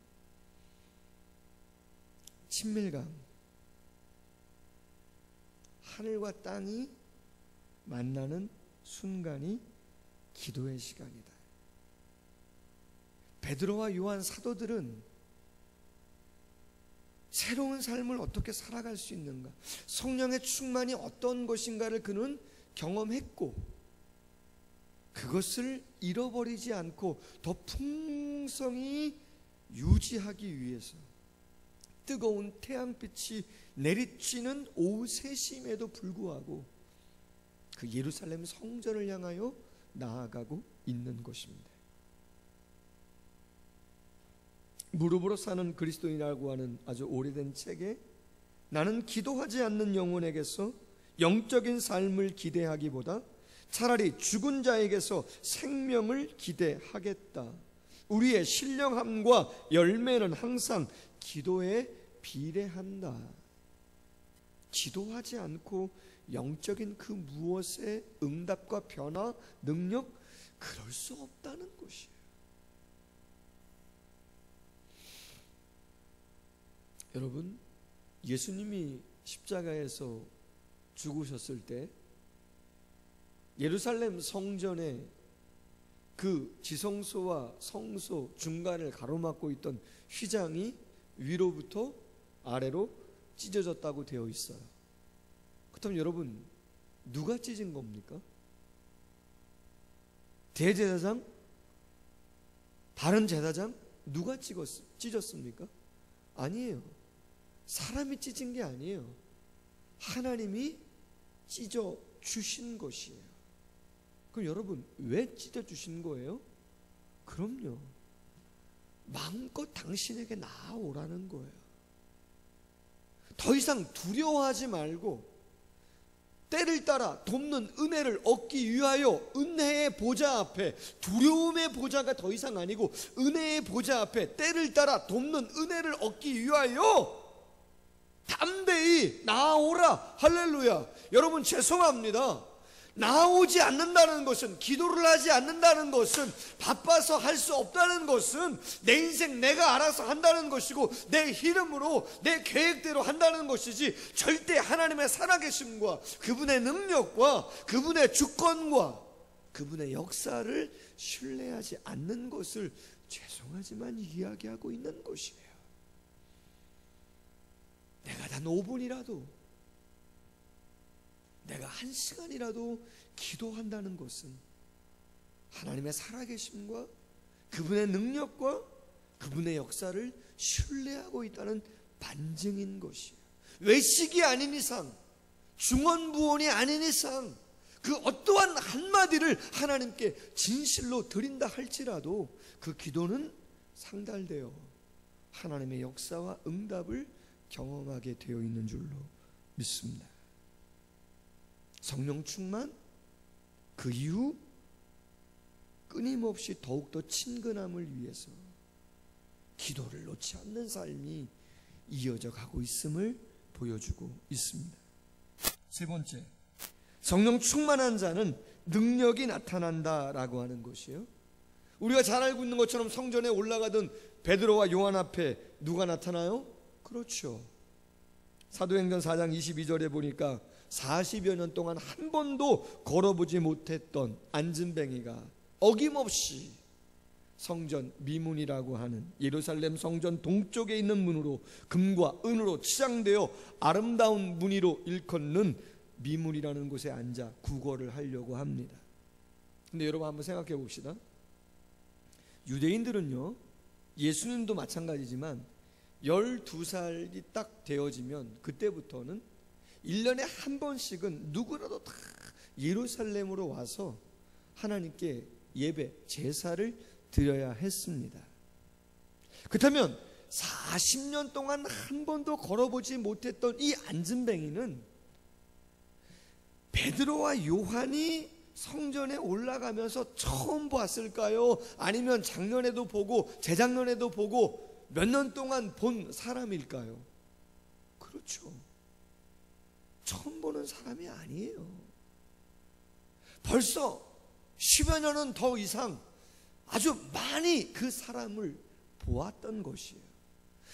친밀감, 하늘과 땅이 만나는 순간이 기도의 시간이다. 베드로와 요한 사도들은 새로운 삶을 어떻게 살아갈 수 있는가, 성령의 충만이 어떤 것인가를 그는 경험했고, 그것을 잃어버리지 않고 더 풍성히 유지하기 위해서 뜨거운 태양빛이 내리쬐는 오후 3시임에도 불구하고 그 예루살렘 성전을 향하여 나아가고 있는 것입니다. 무릎으로 사는 그리스도인이라고 하는 아주 오래된 책에 나는 기도하지 않는 영혼에게서 영적인 삶을 기대하기보다 차라리 죽은 자에게서 생명을 기대하겠다. 우리의 신령함과 열매는 항상 기도에 비례한다. 기도하지 않고 영적인 그 무엇의 응답과 변화, 능력, 그럴 수 없다는 것이에요. 여러분, 예수님이 십자가에서 죽으셨을 때 예루살렘 성전에 그 지성소와 성소 중간을 가로막고 있던 휘장이 위로부터 아래로 찢어졌다고 되어 있어요. 그렇다면 여러분, 누가 찢은 겁니까? 대제사장? 다른 제사장? 누가 찢었습니까? 아니에요. 사람이 찢은 게 아니에요. 하나님이 찢어 주신 것이에요. 그럼 여러분, 왜 찢어 주신 거예요? 그럼요, 마음껏 당신에게 나아오라는 거예요. 더 이상 두려워하지 말고 때를 따라 돕는 은혜를 얻기 위하여 은혜의 보좌 앞에, 두려움의 보좌가 더 이상 아니고 은혜의 보좌 앞에 때를 따라 돕는 은혜를 얻기 위하여 담대히 나아오라. 할렐루야. 여러분, 죄송합니다. 나오지 않는다는 것은, 기도를 하지 않는다는 것은, 바빠서 할 수 없다는 것은 내 인생 내가 알아서 한다는 것이고 내 이름으로 내 계획대로 한다는 것이지, 절대 하나님의 살아계심과 그분의 능력과 그분의 주권과 그분의 역사를 신뢰하지 않는 것을 죄송하지만 이야기하고 있는 것이에요. 내가 단 5분이라도, 내가 1시간이라도 기도한다는 것은 하나님의 살아계심과 그분의 능력과 그분의 역사를 신뢰하고 있다는 반증인 것이에요. 외식이 아닌 이상, 중언부언이 아닌 이상, 그 어떠한 한마디를 하나님께 진실로 드린다 할지라도 그 기도는 상달되어 하나님의 역사와 응답을 경험하게 되어 있는 줄로 믿습니다. 성령 충만, 그 이후 끊임없이 더욱더 친근함을 위해서 기도를 놓지 않는 삶이 이어져 가고 있음을 보여주고 있습니다. 세 번째, 성령 충만한 자는 능력이 나타난다라고 하는 것이에요. 우리가 잘 알고 있는 것처럼 성전에 올라가던 베드로와 요한 앞에 누가 나타나요? 그렇죠. 사도행전 4장 22절에 보니까 40여 년 동안 한 번도 걸어보지 못했던 안진뱅이가 어김없이 성전 미문이라고 하는 예루살렘 성전 동쪽에 있는 문으로 금과 은으로 치장되어 아름다운 무늬로 일컫는 미문이라는 곳에 앉아 구걸을 하려고 합니다. 근데 여러분 한번 생각해 봅시다. 유대인들은요, 예수님도 마찬가지지만 12살이 딱 되어지면 그때부터는 1년에 한 번씩은 누구라도 다 예루살렘으로 와서 하나님께 예배, 제사를 드려야 했습니다. 그렇다면 40년 동안 한 번도 걸어보지 못했던 이 안진뱅이는 베드로와 요한이 성전에 올라가면서 처음 봤을까요? 아니면 작년에도 보고 재작년에도 보고 몇 년 동안 본 사람일까요? 그렇죠. 처음 보는 사람이 아니에요. 벌써 10여 년은 더 이상 아주 많이 그 사람을 보았던 것이에요.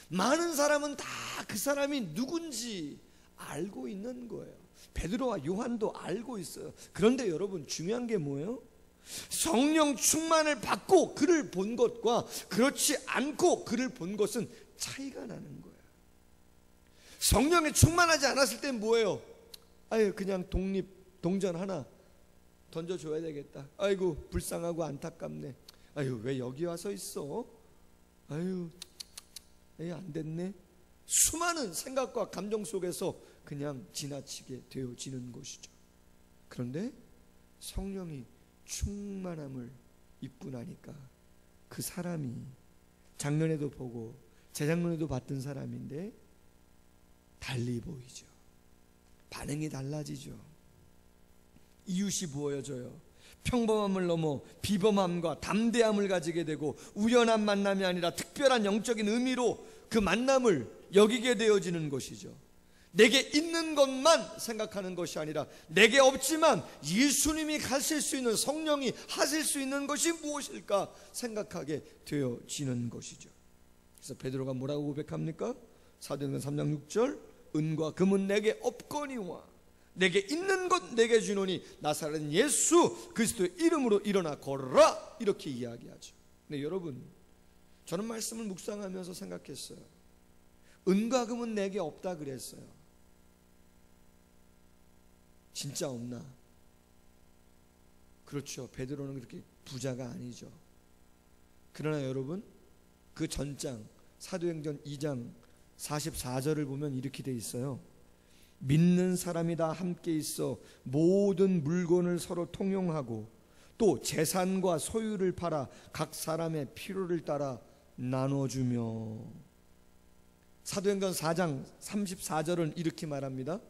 많은 사람은 다 그 사람이 누군지 알고 있는 거예요. 베드로와 요한도 알고 있어요. 그런데 여러분, 중요한 게 뭐예요? 성령 충만을 받고 그를 본 것과 그렇지 않고 그를 본 것은 차이가 나는 거예요. 성령에 충만하지 않았을 땐 뭐예요? 아유, 그냥 동전 하나 던져줘야 되겠다. 아이고, 불쌍하고 안타깝네. 아유, 왜 여기 와서 있어? 아유, 안 됐네. 수많은 생각과 감정 속에서 그냥 지나치게 되어지는 것이죠. 그런데 성령이 충만함을 입고 나니까 그 사람이 작년에도 보고 재작년에도 봤던 사람인데 달리 보이죠. 반응이 달라지죠. 이웃이 보여져요. 평범함을 넘어 비범함과 담대함을 가지게 되고 우연한 만남이 아니라 특별한 영적인 의미로 그 만남을 여기게 되어지는 것이죠. 내게 있는 것만 생각하는 것이 아니라 내게 없지만 예수님이 하실 수 있는, 성령이 하실 수 있는 것이 무엇일까 생각하게 되어지는 것이죠. 그래서 베드로가 뭐라고 고백합니까? 사도행전 3장 6절, 은과 금은 내게 없거니와 내게 있는 것 내게 주노니 나사렛 예수 그리스도의 이름으로 일어나 걸어라, 이렇게 이야기하죠. 근데 여러분, 저는 말씀을 묵상하면서 생각했어요. 은과 금은 내게 없다 그랬어요. 진짜 없나? 그렇죠. 베드로는 그렇게 부자가 아니죠. 그러나 여러분, 그 전장 사도행전 2장 44절을 보면 이렇게 돼 있어요. 믿는 사람이 다 함께 있어 모든 물건을 서로 통용하고 또 재산과 소유를 팔아 각 사람의 필요를 따라 나눠주며. 사도행전 4장 34절은 이렇게 말합니다.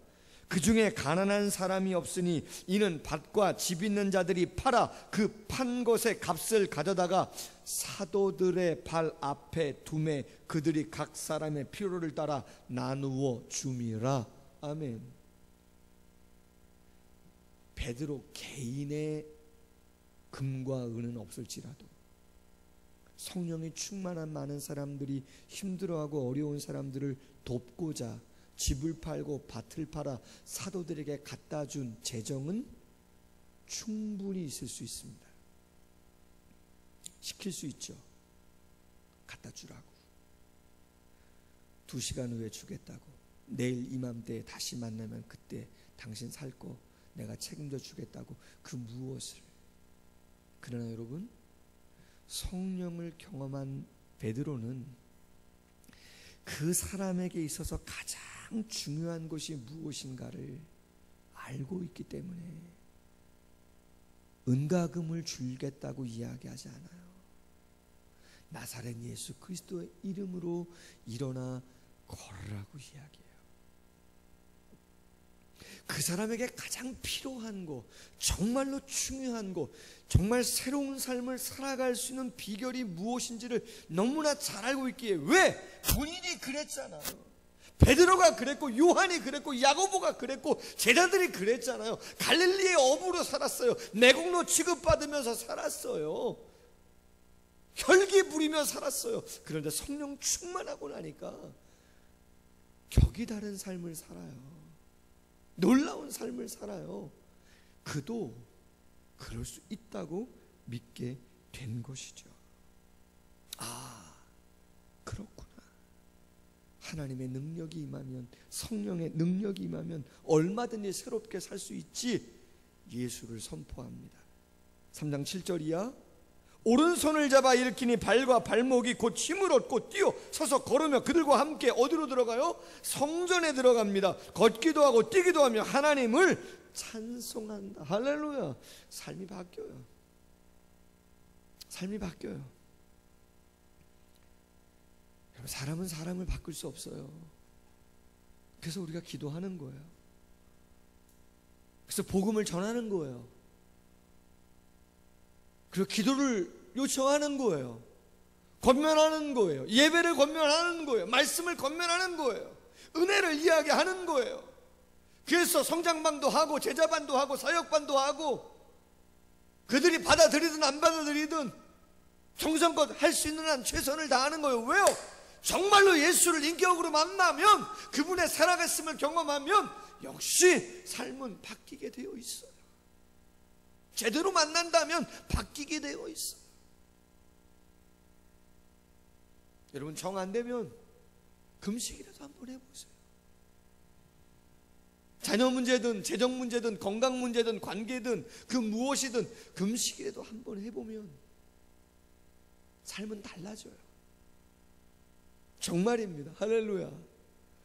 그 중에 가난한 사람이 없으니 이는 밭과 집 있는 자들이 팔아 그 판 것의 값을 가져다가 사도들의 발 앞에 두매 그들이 각 사람의 필요를 따라 나누어 줌이라. 아멘. 베드로 개인의 금과 은은 없을지라도 성령이 충만한 많은 사람들이 힘들어하고 어려운 사람들을 돕고자 집을 팔고 밭을 팔아 사도들에게 갖다 준 재정은 충분히 있을 수 있습니다. 시킬 수 있죠. 갖다 주라고. 2시간 후에 주겠다고. 내일 이맘때에 다시 만나면 그때 당신 살 거 내가 책임져 주겠다고. 그 무엇을. 그러나 여러분, 성령을 경험한 베드로는 그 사람에게 있어서 가장 중요한 것이 무엇인가를 알고 있기 때문에 은과 금을 주겠다고 이야기하지 않아요. 나사렛 예수 그리스도의 이름으로 일어나 걸으라고 이야기해요. 그 사람에게 가장 필요한 것, 정말로 중요한 것, 정말 새로운 삶을 살아갈 수 있는 비결이 무엇인지를 너무나 잘 알고 있기에. 왜? 본인이 그랬잖아요. 베드로가 그랬고 요한이 그랬고 야고보가 그랬고 제자들이 그랬잖아요. 갈릴리의 어부로 살았어요. 내공로 취급받으면서 살았어요. 혈기 부리며 살았어요. 그런데 성령 충만하고 나니까 격이 다른 삶을 살아요. 놀라운 삶을 살아요. 그도 그럴 수 있다고 믿게 된 것이죠. 아, 그렇구나. 하나님의 능력이 임하면, 성령의 능력이 임하면 얼마든지 새롭게 살 수 있지. 예수를 선포합니다. 3장 7절 이하, 오른손을 잡아 일으키니 발과 발목이 곧 힘을 얻고 뛰어 서서 걸으며 그들과 함께 어디로 들어가요? 성전에 들어갑니다. 걷기도 하고 뛰기도 하며 하나님을 찬송한다. 할렐루야. 삶이 바뀌어요. 삶이 바뀌어요. 사람은 사람을 바꿀 수 없어요. 그래서 우리가 기도하는 거예요. 그래서 복음을 전하는 거예요. 그리고 기도를 요청하는 거예요. 권면하는 거예요. 예배를 권면하는 거예요. 말씀을 권면하는 거예요. 은혜를 이야기하는 거예요. 그래서 성장반도 하고 제자반도 하고 사역반도 하고, 그들이 받아들이든 안 받아들이든 정성껏 할 수 있는 한 최선을 다하는 거예요. 왜요? 정말로 예수를 인격으로 만나면, 그분의 살아갔음을 경험하면 역시 삶은 바뀌게 되어 있어요. 제대로 만난다면 바뀌게 되어 있어요. 여러분, 정 안 되면 금식이라도 한번 해보세요. 자녀 문제든 재정 문제든 건강 문제든 관계든 그 무엇이든 금식이라도 한번 해보면 삶은 달라져요. 정말입니다. 할렐루야.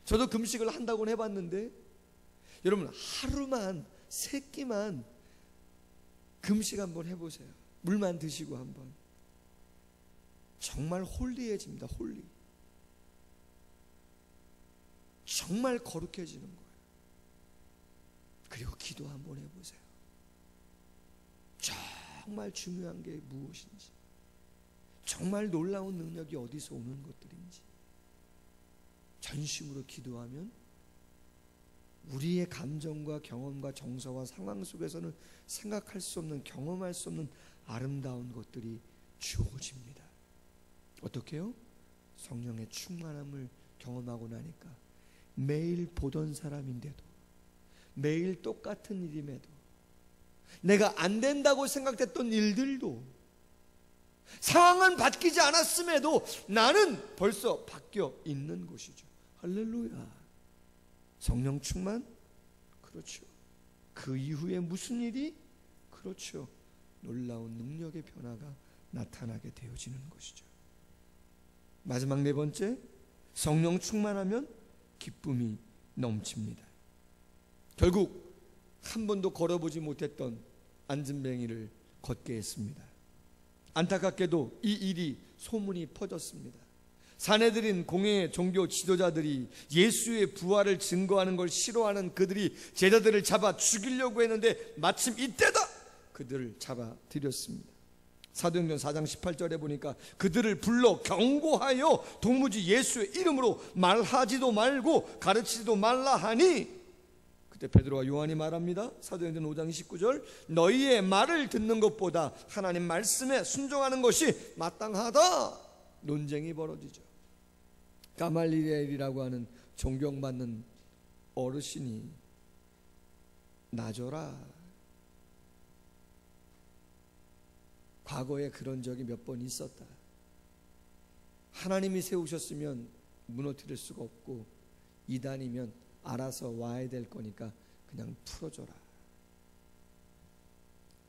저도 금식을 한다고 해봤는데, 여러분 하루만, 세 끼만 금식 한번 해보세요. 물만 드시고 한번. 정말 홀리해집니다. 홀리. 정말 거룩해지는 거예요. 그리고 기도 한번 해보세요. 정말 중요한 게 무엇인지, 정말 놀라운 능력이 어디서 오는 것들인지 전심으로 기도하면 우리의 감정과 경험과 정서와 상황 속에서는 생각할 수 없는, 경험할 수 없는 아름다운 것들이 주어집니다. 어떻게요? 성령의 충만함을 경험하고 나니까 매일 보던 사람인데도, 매일 똑같은 일임에도, 내가 안 된다고 생각했던 일들도, 상황은 바뀌지 않았음에도 나는 벌써 바뀌어 있는 것이죠. 할렐루야. 성령 충만? 그렇죠. 그 이후에 무슨 일이? 그렇죠. 놀라운 능력의 변화가 나타나게 되어지는 것이죠. 마지막 네 번째, 성령 충만하면 기쁨이 넘칩니다. 결국 한 번도 걸어보지 못했던 안진뱅이를 걷게 했습니다. 안타깝게도 이 일이 소문이 퍼졌습니다. 사내들인 공예 종교 지도자들이 예수의 부활을 증거하는 걸 싫어하는 그들이 제자들을 잡아 죽이려고 했는데 마침 이때다! 그들을 잡아들였습니다. 사도행전 4장 18절에 보니까 그들을 불러 경고하여 도무지 예수의 이름으로 말하지도 말고 가르치지도 말라 하니, 그때 베드로와 요한이 말합니다. 사도행전 5장 29절, 너희의 말을 듣는 것보다 하나님 말씀에 순종하는 것이 마땅하다. 논쟁이 벌어지죠. 가말리엘이라고 하는 존경받는 어르신이 놔줘라. 과거에 그런 적이 몇 번 있었다. 하나님이 세우셨으면 무너뜨릴 수가 없고, 이단이면 알아서 와야 될 거니까 그냥 풀어줘라.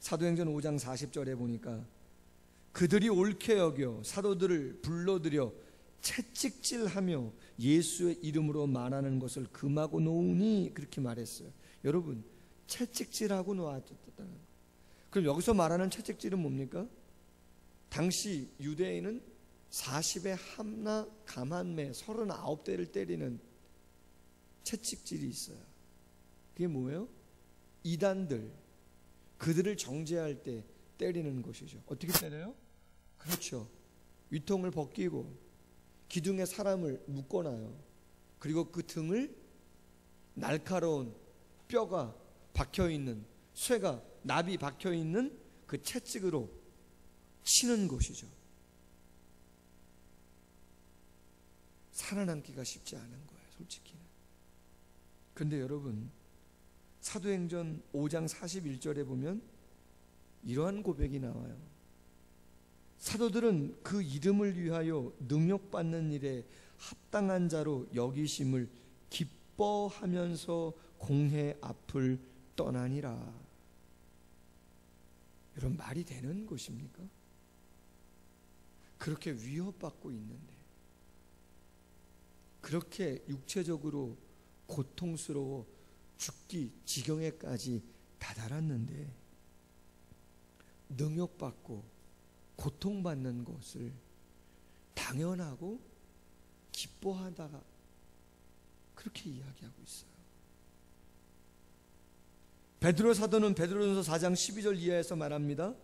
사도행전 5장 40절에 보니까 그들이 옳게 여겨 사도들을 불러들여 채찍질하며 예수의 이름으로 말하는 것을 금하고 놓으니, 그렇게 말했어요. 여러분, 채찍질하고 놓았다는 거예요. 그럼 여기서 말하는 채찍질은 뭡니까? 당시 유대인은 40의 함나 가만매 39대를 때리는 채찍질이 있어요. 그게 뭐예요? 이단들, 그들을 정죄할 때 때리는 것이죠. 어떻게 때려요? 그렇죠. 위통을 벗기고 기둥에 사람을 묶어놔요. 그리고 그 등을 날카로운 뼈가 박혀있는, 쇠가, 납이 박혀있는 그 채찍으로 치는 곳이죠. 살아남기가 쉽지 않은 거예요, 솔직히는. 그런데 여러분, 사도행전 5장 41절에 보면 이러한 고백이 나와요. 사도들은 그 이름을 위하여 능욕받는 일에 합당한 자로 여기심을 기뻐하면서 공회 앞을 떠나니라. 여러분, 말이 되는 것입니까? 그렇게 위협받고 있는데, 그렇게 육체적으로 고통스러워 죽기 지경에까지 다다랐는데 능욕받고 고통받는 것을 당연하고 기뻐하다가 그렇게 이야기하고 있어요. 베드로 사도는 베드로전서 4장 12절 이하에서 말합니다.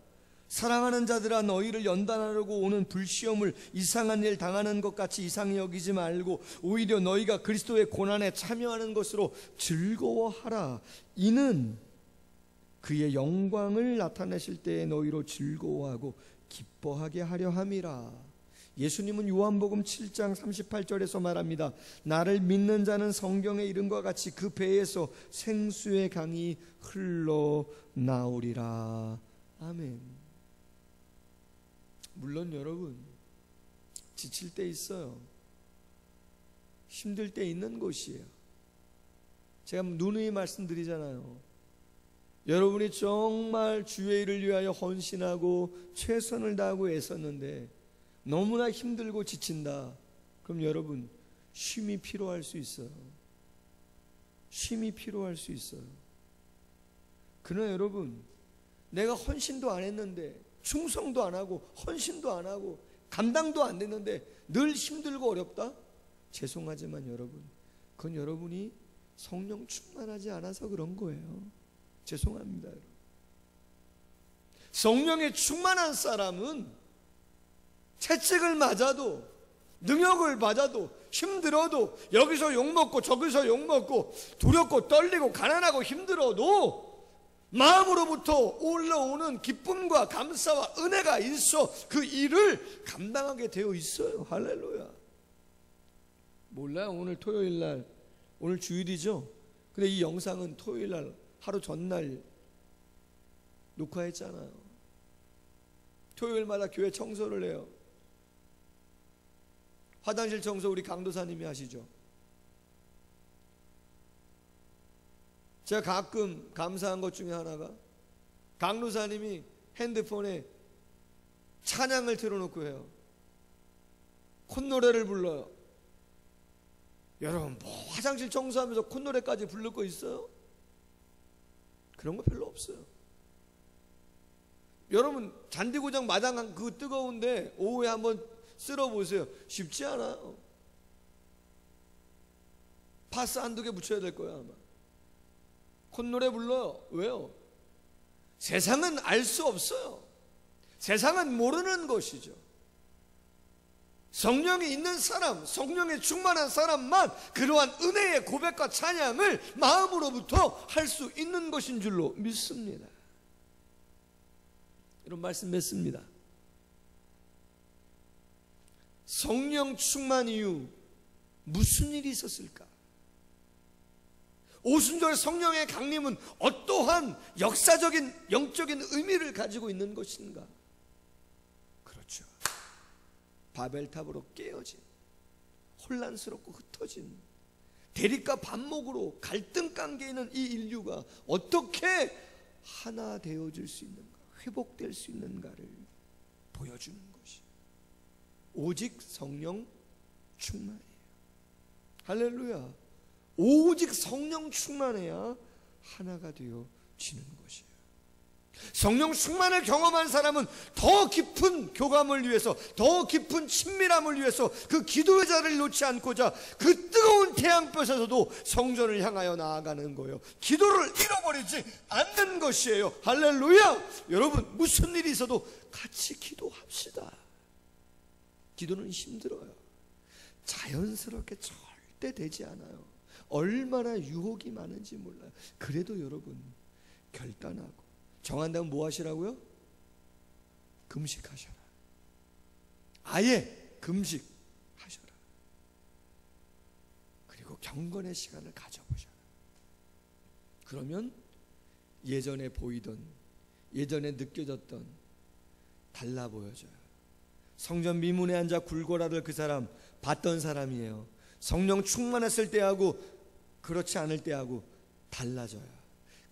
사랑하는 자들아, 너희를 연단하려고 오는 불시험을 이상한 일 당하는 것 같이 이상히 여기지 말고 오히려 너희가 그리스도의 고난에 참여하는 것으로 즐거워하라. 이는 그의 영광을 나타내실 때에 너희로 즐거워하고 기뻐하게 하려 함이라. 예수님은 요한복음 7장 38절에서 말합니다. 나를 믿는 자는 성경의 이름과 같이 그 배에서 생수의 강이 흘러나오리라. 아멘. 물론 여러분, 지칠 때 있어요. 힘들 때 있는 곳이에요. 제가 누누이 말씀드리잖아요. 여러분이 정말 주의 일을 위하여 헌신하고 최선을 다하고 애썼는데 너무나 힘들고 지친다. 그럼 여러분, 쉼이 필요할 수 있어요. 쉼이 필요할 수 있어요. 그러나 여러분, 내가 헌신도 안 했는데, 충성도 안 하고 헌신도 안 하고 감당도 안 됐는데 늘 힘들고 어렵다? 죄송하지만 여러분, 그건 여러분이 성령 충만하지 않아서 그런 거예요. 죄송합니다. 여러분. 성령에 충만한 사람은 채찍을 맞아도, 능욕을 받아도, 힘들어도, 여기서 욕먹고 저기서 욕먹고, 두렵고 떨리고 가난하고 힘들어도 마음으로부터 올라오는 기쁨과 감사와 은혜가 있어 그 일을 감당하게 되어 있어요. 할렐루야. 몰라요. 오늘 토요일날, 오늘 주일이죠. 근데 이 영상은 토요일날 하루 전날 녹화했잖아요. 토요일마다 교회 청소를 해요. 화장실 청소 우리 강도사님이 하시죠. 제가 가끔 감사한 것 중에 하나가 강도사님이 핸드폰에 찬양을 틀어놓고 해요. 콧노래를 불러요. 여러분, 뭐 화장실 청소하면서 콧노래까지 부를 거 있어요? 그런 거 별로 없어요. 여러분, 잔디고장 마당 그 뜨거운데 오후에 한번 쓸어보세요. 쉽지 않아요. 파스 한두 개 붙여야 될 거야 아마. 콧노래 불러요. 왜요? 세상은 알 수 없어요. 세상은 모르는 것이죠. 성령이 있는 사람, 성령에 충만한 사람만 그러한 은혜의 고백과 찬양을 마음으로부터 할 수 있는 것인 줄로 믿습니다. 이런 말씀 맺습니다. 성령 충만 이후 무슨 일이 있었을까? 오순절 성령의 강림은 어떠한 역사적인 영적인 의미를 가지고 있는 것인가? 그렇죠. 바벨탑으로 깨어진, 혼란스럽고 흩어진, 대립과 반목으로 갈등 관계에 있는 이 인류가 어떻게 하나 되어질 수 있는가, 회복될 수 있는가를 보여주는 것이 오직 성령 충만이에요. 할렐루야. 오직 성령 충만해야 하나가 되어지는 것이에요. 성령 충만을 경험한 사람은 더 깊은 교감을 위해서, 더 깊은 친밀함을 위해서 그 기도의 자리를 놓지 않고자 그 뜨거운 태양볕에서도 성전을 향하여 나아가는 거예요. 기도를 잃어버리지 않는 것이에요. 할렐루야. 여러분, 무슨 일이 있어도 같이 기도합시다. 기도는 힘들어요. 자연스럽게 절대 절대 되지 않아요. 얼마나 유혹이 많은지 몰라요. 그래도 여러분 결단하고 정한다면 뭐 하시라고요? 금식하셔라. 아예 금식하셔라. 그리고 경건의 시간을 가져보셔라. 그러면 예전에 보이던, 예전에 느껴졌던 달라 보여져요. 성전 미문에 앉아 굴고라를 그 사람 봤던 사람이에요. 성령 충만했을 때하고 그렇지 않을 때하고 달라져요.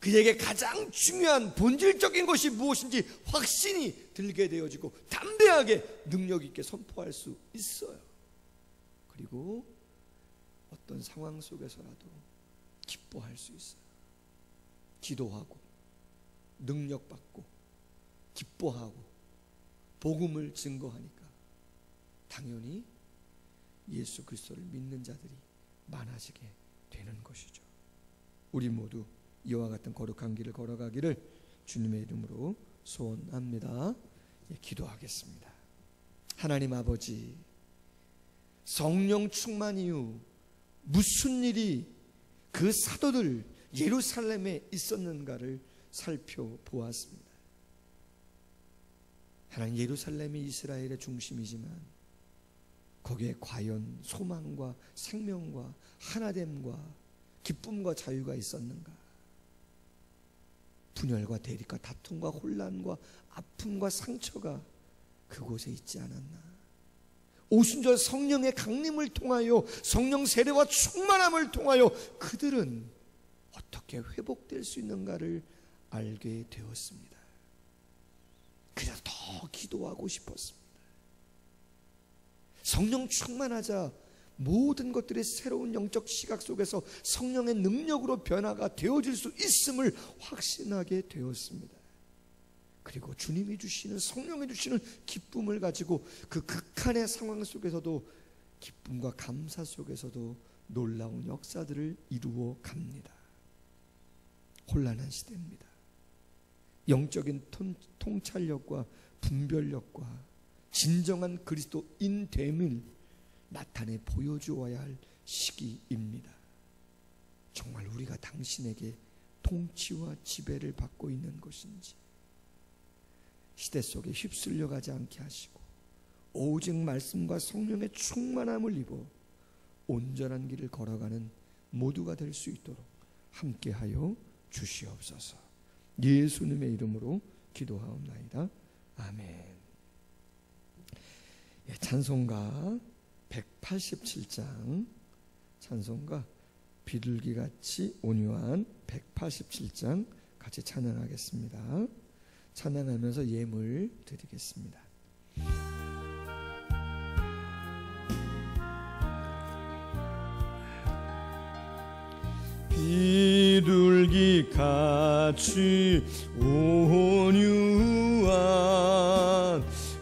그에게 가장 중요한 본질적인 것이 무엇인지 확신이 들게 되어지고 담대하게 능력 있게 선포할 수 있어요. 그리고 어떤 상황 속에서라도 기뻐할 수 있어요. 기도하고 능력받고 기뻐하고 복음을 증거하니까 당연히 예수 그리스도를 믿는 자들이 많아지게 되는 것이죠. 우리 모두 이와 같은 거룩한 길을 걸어가기를 주님의 이름으로 소원합니다. 기도하겠습니다. 하나님 아버지, 성령 충만 이후 무슨 일이 그 사도들 예루살렘에 있었는가를 살펴보았습니다. 하나님, 예루살렘이 이스라엘의 중심이지만 거기에 과연 소망과 생명과 하나됨과 기쁨과 자유가 있었는가? 분열과 대립과 다툼과 혼란과 아픔과 상처가 그곳에 있지 않았나? 오순절 성령의 강림을 통하여 성령 세례와 충만함을 통하여 그들은 어떻게 회복될 수 있는가를 알게 되었습니다. 그래서 더 기도하고 싶었습니다. 성령 충만하자 모든 것들의 새로운 영적 시각 속에서 성령의 능력으로 변화가 되어질 수 있음을 확신하게 되었습니다. 그리고 주님이 주시는, 성령이 주시는 기쁨을 가지고 그 극한의 상황 속에서도 기쁨과 감사 속에서도 놀라운 역사들을 이루어 갑니다. 혼란한 시대입니다. 영적인 통찰력과 분별력과 진정한 그리스도인됨을 나타내 보여주어야 할 시기입니다. 정말 우리가 당신에게 통치와 지배를 받고 있는 것인지, 시대 속에 휩쓸려 가지 않게 하시고 오직 말씀과 성령의 충만함을 입어 온전한 길을 걸어가는 모두가 될 수 있도록 함께하여 주시옵소서. 예수님의 이름으로 기도하옵나이다. 아멘. 찬송가 187장, 찬송가 비둘기같이 온유한 187장 같이 찬양하겠습니다. 찬양하면서 예물 드리겠습니다. 비둘기같이 온유한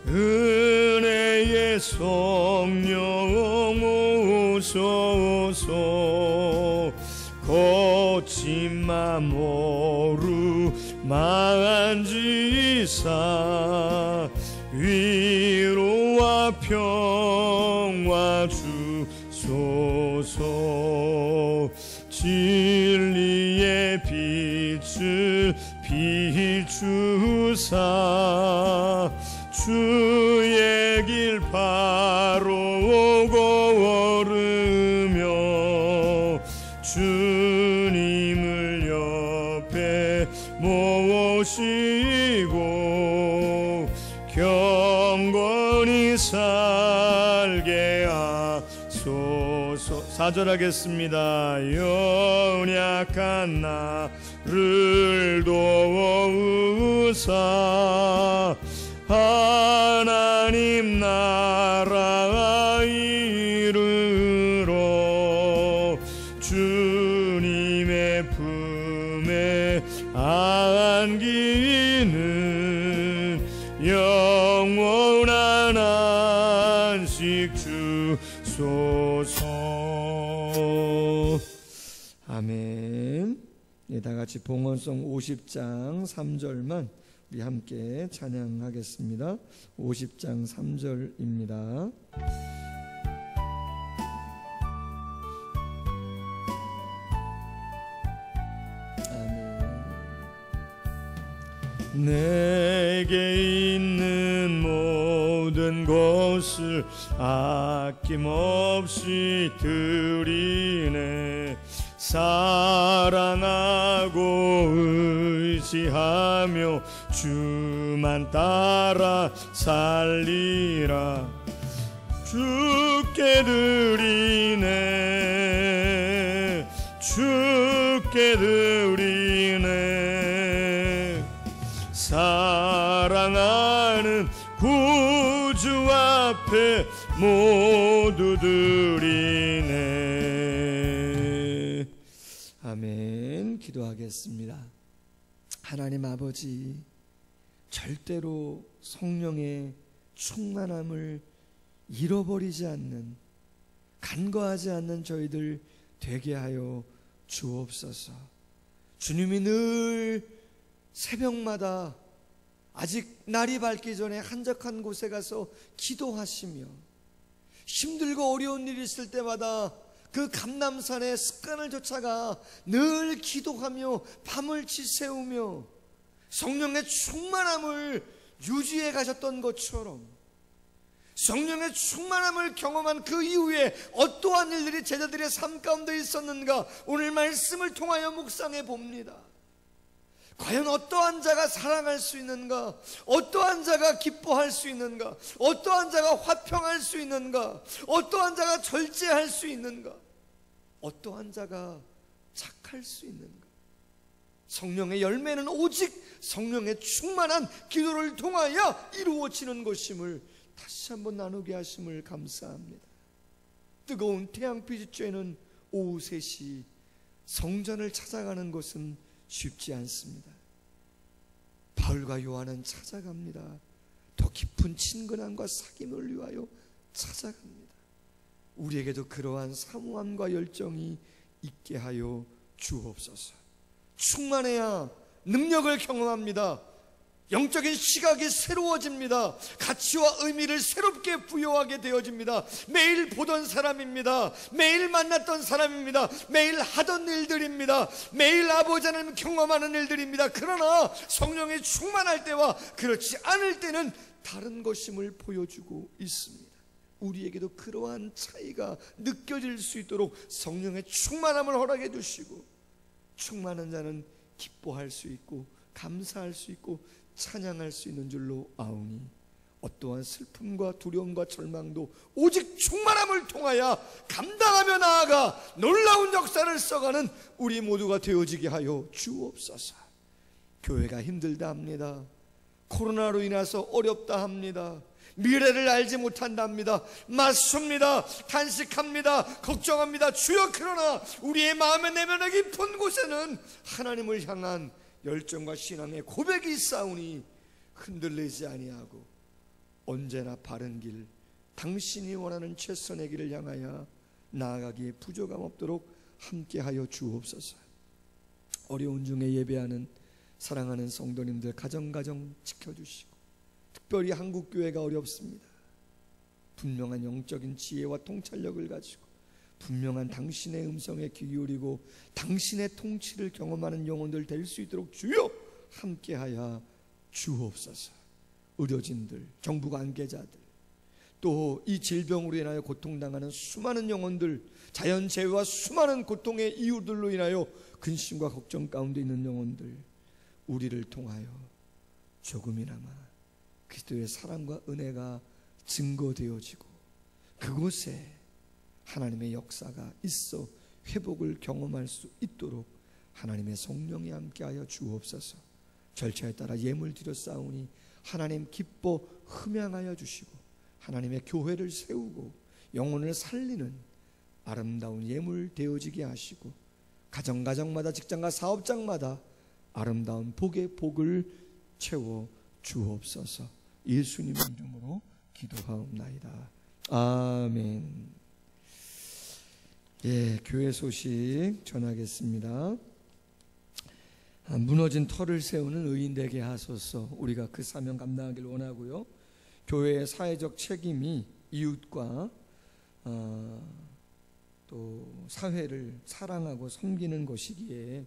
은혜의 성령 오소서. 거친 맘 오르만지사 위로와 평화 주소서. 진리의 빛을 비추사 주의 길 바로 걸으며 주님을 옆에 모시고 경건히 살게 하소서. 4절 하겠습니다. 연약한 나를 도우사 하나님 나라 이르러 주님의 품에 안기는 영원한 안식 주소서. 아멘. 다 같이 봉헌송 50장 3절만 우리 함께 찬양하겠습니다. 50장 3절입니다. 내게 있는 모든 것을 아낌없이 드리네. 사랑하고 의지하며 주만 따라 살리라. 주께 드리네, 주께 드리네. 사랑하는 구주 앞에 모두 드리네. 아멘. 기도하겠습니다. 하나님 아버지, 절대로 성령의 충만함을 잃어버리지 않는, 간과하지 않는 저희들 되게 하여 주옵소서. 주님이 늘 새벽마다 아직 날이 밝기 전에 한적한 곳에 가서 기도하시며, 힘들고 어려운 일이 있을 때마다 그 감람산의 습관을 쫓아가 늘 기도하며 밤을 지새우며 성령의 충만함을 유지해 가셨던 것처럼, 성령의 충만함을 경험한 그 이후에 어떠한 일들이 제자들의 삶 가운데 있었는가 오늘 말씀을 통하여 묵상해 봅니다. 과연 어떠한 자가 사랑할 수 있는가? 어떠한 자가 기뻐할 수 있는가? 어떠한 자가 화평할 수 있는가? 어떠한 자가 절제할 수 있는가? 어떠한 자가 착할 수 있는가? 성령의 열매는 오직 성령의 충만한 기도를 통하여 이루어지는 것임을 다시 한번 나누게 하심을 감사합니다. 뜨거운 태양빛이 쬐는 오후 3시 성전을 찾아가는 것은 쉽지 않습니다. 바울과 요한은 찾아갑니다. 더 깊은 친근함과 사귐을 위하여 찾아갑니다. 우리에게도 그러한 사모함과 열정이 있게 하여 주옵소서. 충만해야 능력을 경험합니다. 영적인 시각이 새로워집니다. 가치와 의미를 새롭게 부여하게 되어집니다. 매일 보던 사람입니다. 매일 만났던 사람입니다. 매일 하던 일들입니다. 매일 아버지 하나님 경험하는 일들입니다. 그러나 성령이 충만할 때와 그렇지 않을 때는 다른 것임을 보여주고 있습니다. 우리에게도 그러한 차이가 느껴질 수 있도록 성령의 충만함을 허락해 주시고, 충만한 자는 기뻐할 수 있고 감사할 수 있고 찬양할 수 있는 줄로 아오니, 어떠한 슬픔과 두려움과 절망도 오직 충만함을 통하여 감당하며 나아가 놀라운 역사를 써가는 우리 모두가 되어지게 하여 주옵소서. 교회가 힘들다 합니다. 코로나로 인해서 어렵다 합니다. 미래를 알지 못한답니다. 맞습니다. 탄식합니다. 걱정합니다. 주여, 그러나 우리의 마음의 내면의 깊은 곳에는 하나님을 향한 열정과 신앙의 고백이 있사오니 흔들리지 아니하고 언제나 바른 길, 당신이 원하는 최선의 길을 향하여 나아가기에 부족함 없도록 함께하여 주옵소서. 어려운 중에 예배하는 사랑하는 성도님들 가정 지켜주시고, 특별히 한국교회가 어렵습니다. 분명한 영적인 지혜와 통찰력을 가지고 분명한 당신의 음성에 귀 기울이고 당신의 통치를 경험하는 영혼들 될 수 있도록 주여 함께하여 주옵소서. 의료진들, 정부 관계자들, 또 이 질병으로 인하여 고통당하는 수많은 영혼들, 자연재해와 수많은 고통의 이유들로 인하여 근심과 걱정 가운데 있는 영혼들, 우리를 통하여 조금이나마 그리스도의 사랑과 은혜가 증거되어지고 그곳에 하나님의 역사가 있어 회복을 경험할 수 있도록 하나님의 성령이 함께하여 주옵소서. 절차에 따라 예물 드려 싸우니 하나님 기뻐 흠양하여 주시고, 하나님의 교회를 세우고 영혼을 살리는 아름다운 예물 되어지게 하시고, 가정마다 직장과 사업장마다 아름다운 복의 복을 채워 주옵소서. 예수님 이름으로 기도하옵나이다. 아멘. 교회 소식 전하겠습니다. 무너진 터를 세우는 의인 되게 하소서. 우리가 그 사명 감당하길 원하고요. 교회의 사회적 책임이 이웃과 또 사회를 사랑하고 섬기는 것이기에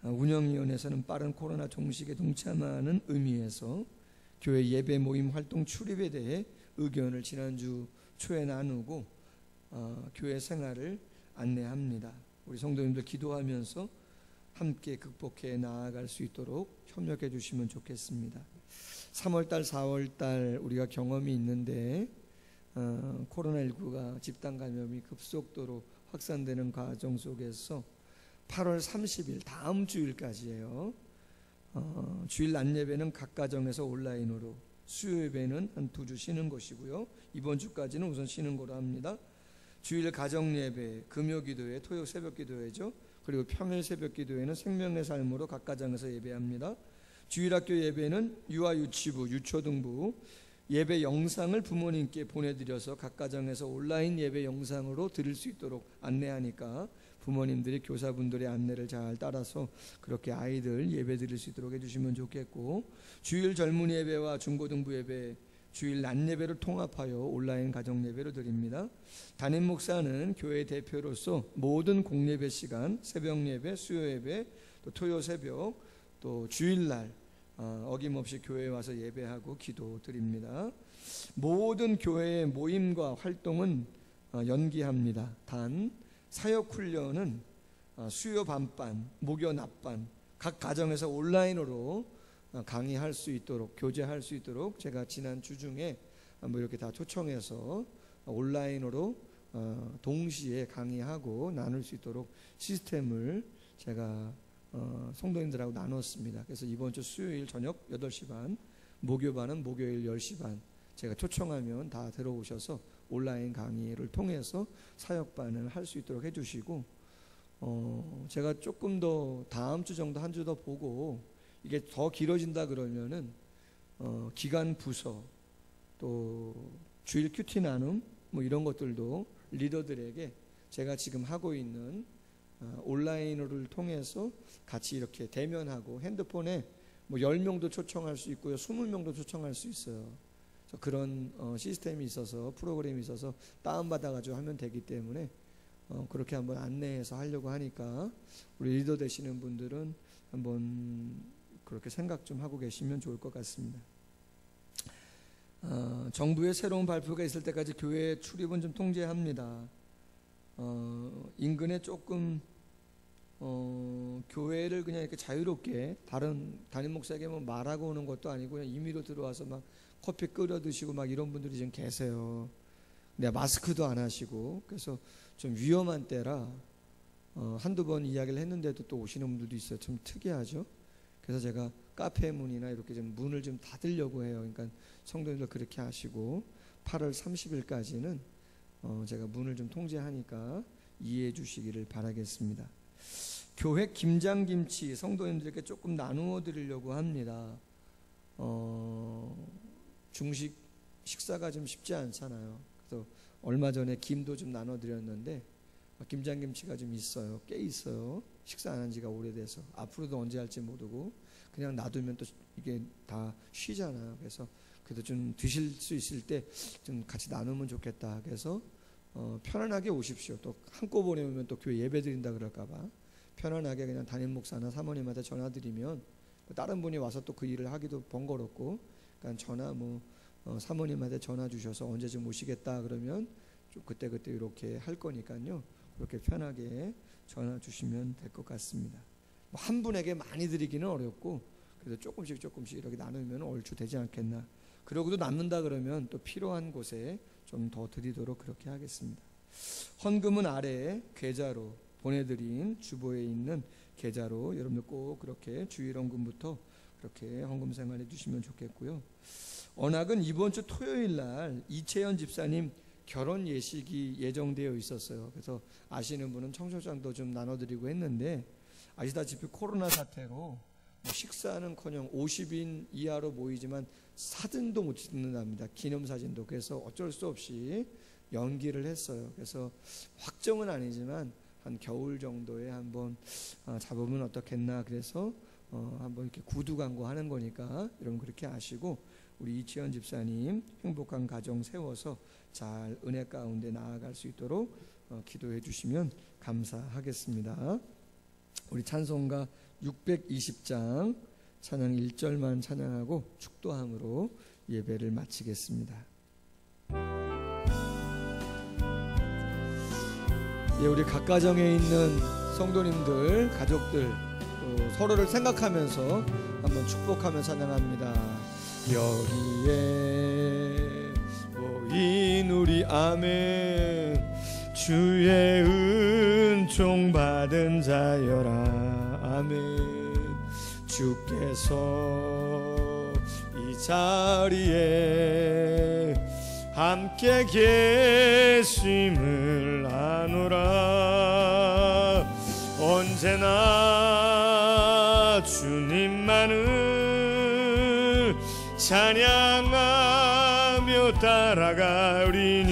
운영위원회에서는 빠른 코로나 종식에 동참하는 의미에서 교회 예배 모임 활동 출입에 대해 의견을 지난주 초에 나누고 교회 생활을 안내합니다. 우리 성도님들 기도하면서 함께 극복해 나아갈 수 있도록 협력해 주시면 좋겠습니다. 3월달 4월달 우리가 경험이 있는데 코로나19가 집단 감염이 급속도로 확산되는 과정 속에서 8월 30일 다음 주일까지예요. 주일 낮 예배는 각 가정에서 온라인으로, 수요 예배는 한 2주 쉬는 것이고요. 이번 주까지는 우선 쉬는 거로 합니다. 주일 가정 예배, 금요 기도회, 토요 새벽 기도회죠. 그리고 평일 새벽 기도회는 생명의 삶으로 각 가정에서 예배합니다. 주일 학교 예배는 유아 유치부, 유초등부 예배 영상을 부모님께 보내드려서 각 가정에서 온라인 예배 영상으로 들을 수 있도록 안내하니까 부모님들이 교사분들의 안내를 잘 따라서 그렇게 아이들 예배 드릴 수 있도록 해주시면 좋겠고, 주일 젊은 예배와 중고등부 예배, 주일 낮 예배를 통합하여 온라인 가정 예배로 드립니다. 담임 목사는 교회 대표로서 모든 공예배 시간, 새벽 예배, 수요 예배, 또 토요 새벽, 또 주일날 어김없이 교회에 와서 예배하고 기도 드립니다. 모든 교회의 모임과 활동은 연기합니다. 단 사역훈련은 수요 반반, 목요 낮반 각 가정에서 온라인으로 강의할 수 있도록, 교제할 수 있도록 제가 지난 주 중에 이렇게 다 초청해서 온라인으로 동시에 강의하고 나눌 수 있도록 시스템을 제가 성도님들하고 나눴습니다. 그래서 이번 주 수요일 저녁 8시 반, 목요반은 목요일 10시 반 제가 초청하면 다 들어오셔서 온라인 강의를 통해서 사역반을 할 수 있도록 해주시고, 제가 조금 더 다음 주 정도 한 주 더 보고 이게 더 길어진다 그러면은 기간 부서 또 주일 큐티 나눔 이런 것들도 리더들에게 제가 지금 하고 있는 온라인을 통해서 같이 이렇게 대면하고 핸드폰에 10명도 초청할 수 있고요, 20명도 초청할 수 있어요. 그런 시스템이 있어서, 프로그램이 있어서 다운받아가지고 하면 되기 때문에 그렇게 한번 안내해서 하려고 하니까 우리 리더 되시는 분들은 한번 그렇게 생각 좀 하고 계시면 좋을 것 같습니다. 정부의 새로운 발표가 있을 때까지 교회 출입은 좀 통제합니다. 인근에 조금 교회를 그냥 이렇게 자유롭게 다른 담임 목사에게 말하고 오는 것도 아니고 그냥 임의로 들어와서 막 커피 끓여 드시고 막 이런 분들이 지금 계세요. 근데 마스크도 안 하시고, 그래서 좀 위험한 때라 한두 번 이야기를 했는데도 또 오시는 분들도 있어요. 좀 특이하죠. 그래서 제가 카페 문이나 이렇게 좀 문을 좀 닫으려고 해요. 그러니까 성도님들 그렇게 하시고 8월 30일까지는 제가 문을 좀 통제하니까 이해해 주시기를 바라겠습니다. 교회 김장김치 성도님들께 조금 나누어 드리려고 합니다. 중식 식사가 좀 쉽지 않잖아요. 그래서 얼마 전에 김도 좀 나눠 드렸는데 김장김치가 좀 있어요. 꽤 있어요. 식사 안 한 지가 오래돼서 앞으로도 언제 할지 모르고 그냥 놔두면 또 이게 다 쉬잖아요. 그래서 그래도 좀 드실 수 있을 때 좀 같이 나누면 좋겠다. 그래서 편안하게 오십시오. 또 한꺼번에 오면 또 교회 예배 드린다 그럴까봐 편안하게 그냥 담임 목사나 사모님한테 전화드리면 다른 분이 와서 또 그 일을 하기도 번거롭고, 그러니까 전화 사모님한테 전화 주셔서 언제쯤 오시겠다 그러면 좀 그때 이렇게 할 거니까요. 그렇게 편하게 전화 주시면 될 것 같습니다. 한 분에게 많이 드리기는 어렵고 그래도 조금씩 이렇게 나누면 얼추 되지 않겠나. 그러고도 남는다 그러면 또 필요한 곳에 좀 더 드리도록 그렇게 하겠습니다. 헌금은 아래 계좌로 보내드린 주보에 있는 계좌로 여러분들 꼭 그렇게 주일 헌금부터 그렇게 헌금 생활해 주시면 좋겠고요. 언학은 이번 주 토요일 날 이채연 집사님 결혼 예식이 예정되어 있었어요. 그래서 아시는 분은 청첩장도 좀 나눠드리고 했는데, 아시다시피 코로나 사태로 식사는커녕 50인 이하로 모이지만 사진도 못 찍는답니다. 기념사진도. 그래서 어쩔 수 없이 연기를 했어요. 그래서 확정은 아니지만 한 겨울 정도에 한번 잡으면 어떻겠나. 그래서 한번 이렇게 구두 광고 하는 거니까 여러분 그렇게 아시고 우리 이치현 집사님 행복한 가정 세워서 잘 은혜 가운데 나아갈 수 있도록 기도해 주시면 감사하겠습니다. 우리 찬송가 620장 찬양 1절만 찬양하고 축도함으로 예배를 마치겠습니다. 예, 우리 각 가정에 있는 성도님들, 가족들 또 서로를 생각하면서 한번 축복하며 찬양합니다. 여기에 모인 우리 아멘. 주의 은총 받은 자여라 아멘. 주께서 이 자리에 함께 계심을 아노라. 언제나 주님만을 찬양하며 따라가리니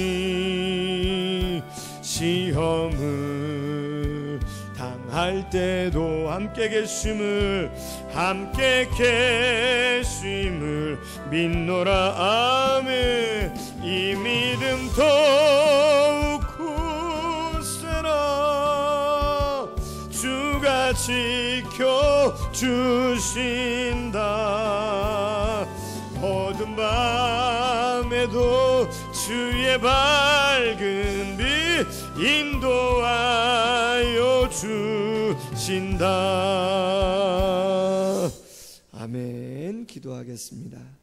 시험을 당할 때도 함께 계심을 믿노라 아멘. 이 믿음 더욱 굳세라. 주가 지켜주신다. 어두운 밤에도 주의 밝은 빛 인도하여 주신다. 아멘. 기도하겠습니다.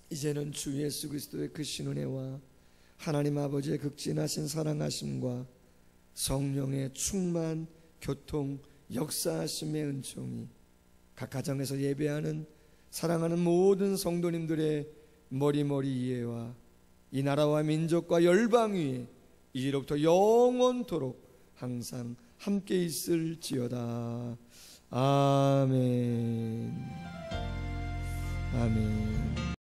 이제는 주 예수 그리스도의 크신 은혜와 하나님 아버지의 극진하신 사랑하심과 성령의 충만 교통 역사하심의 은총이 각 가정에서 예배하는 사랑하는 모든 성도님들의 머리머리 이해와 이 나라와 민족과 열방 위에 이제로부터 영원토록 항상 함께 있을지어다. 아멘. 아멘.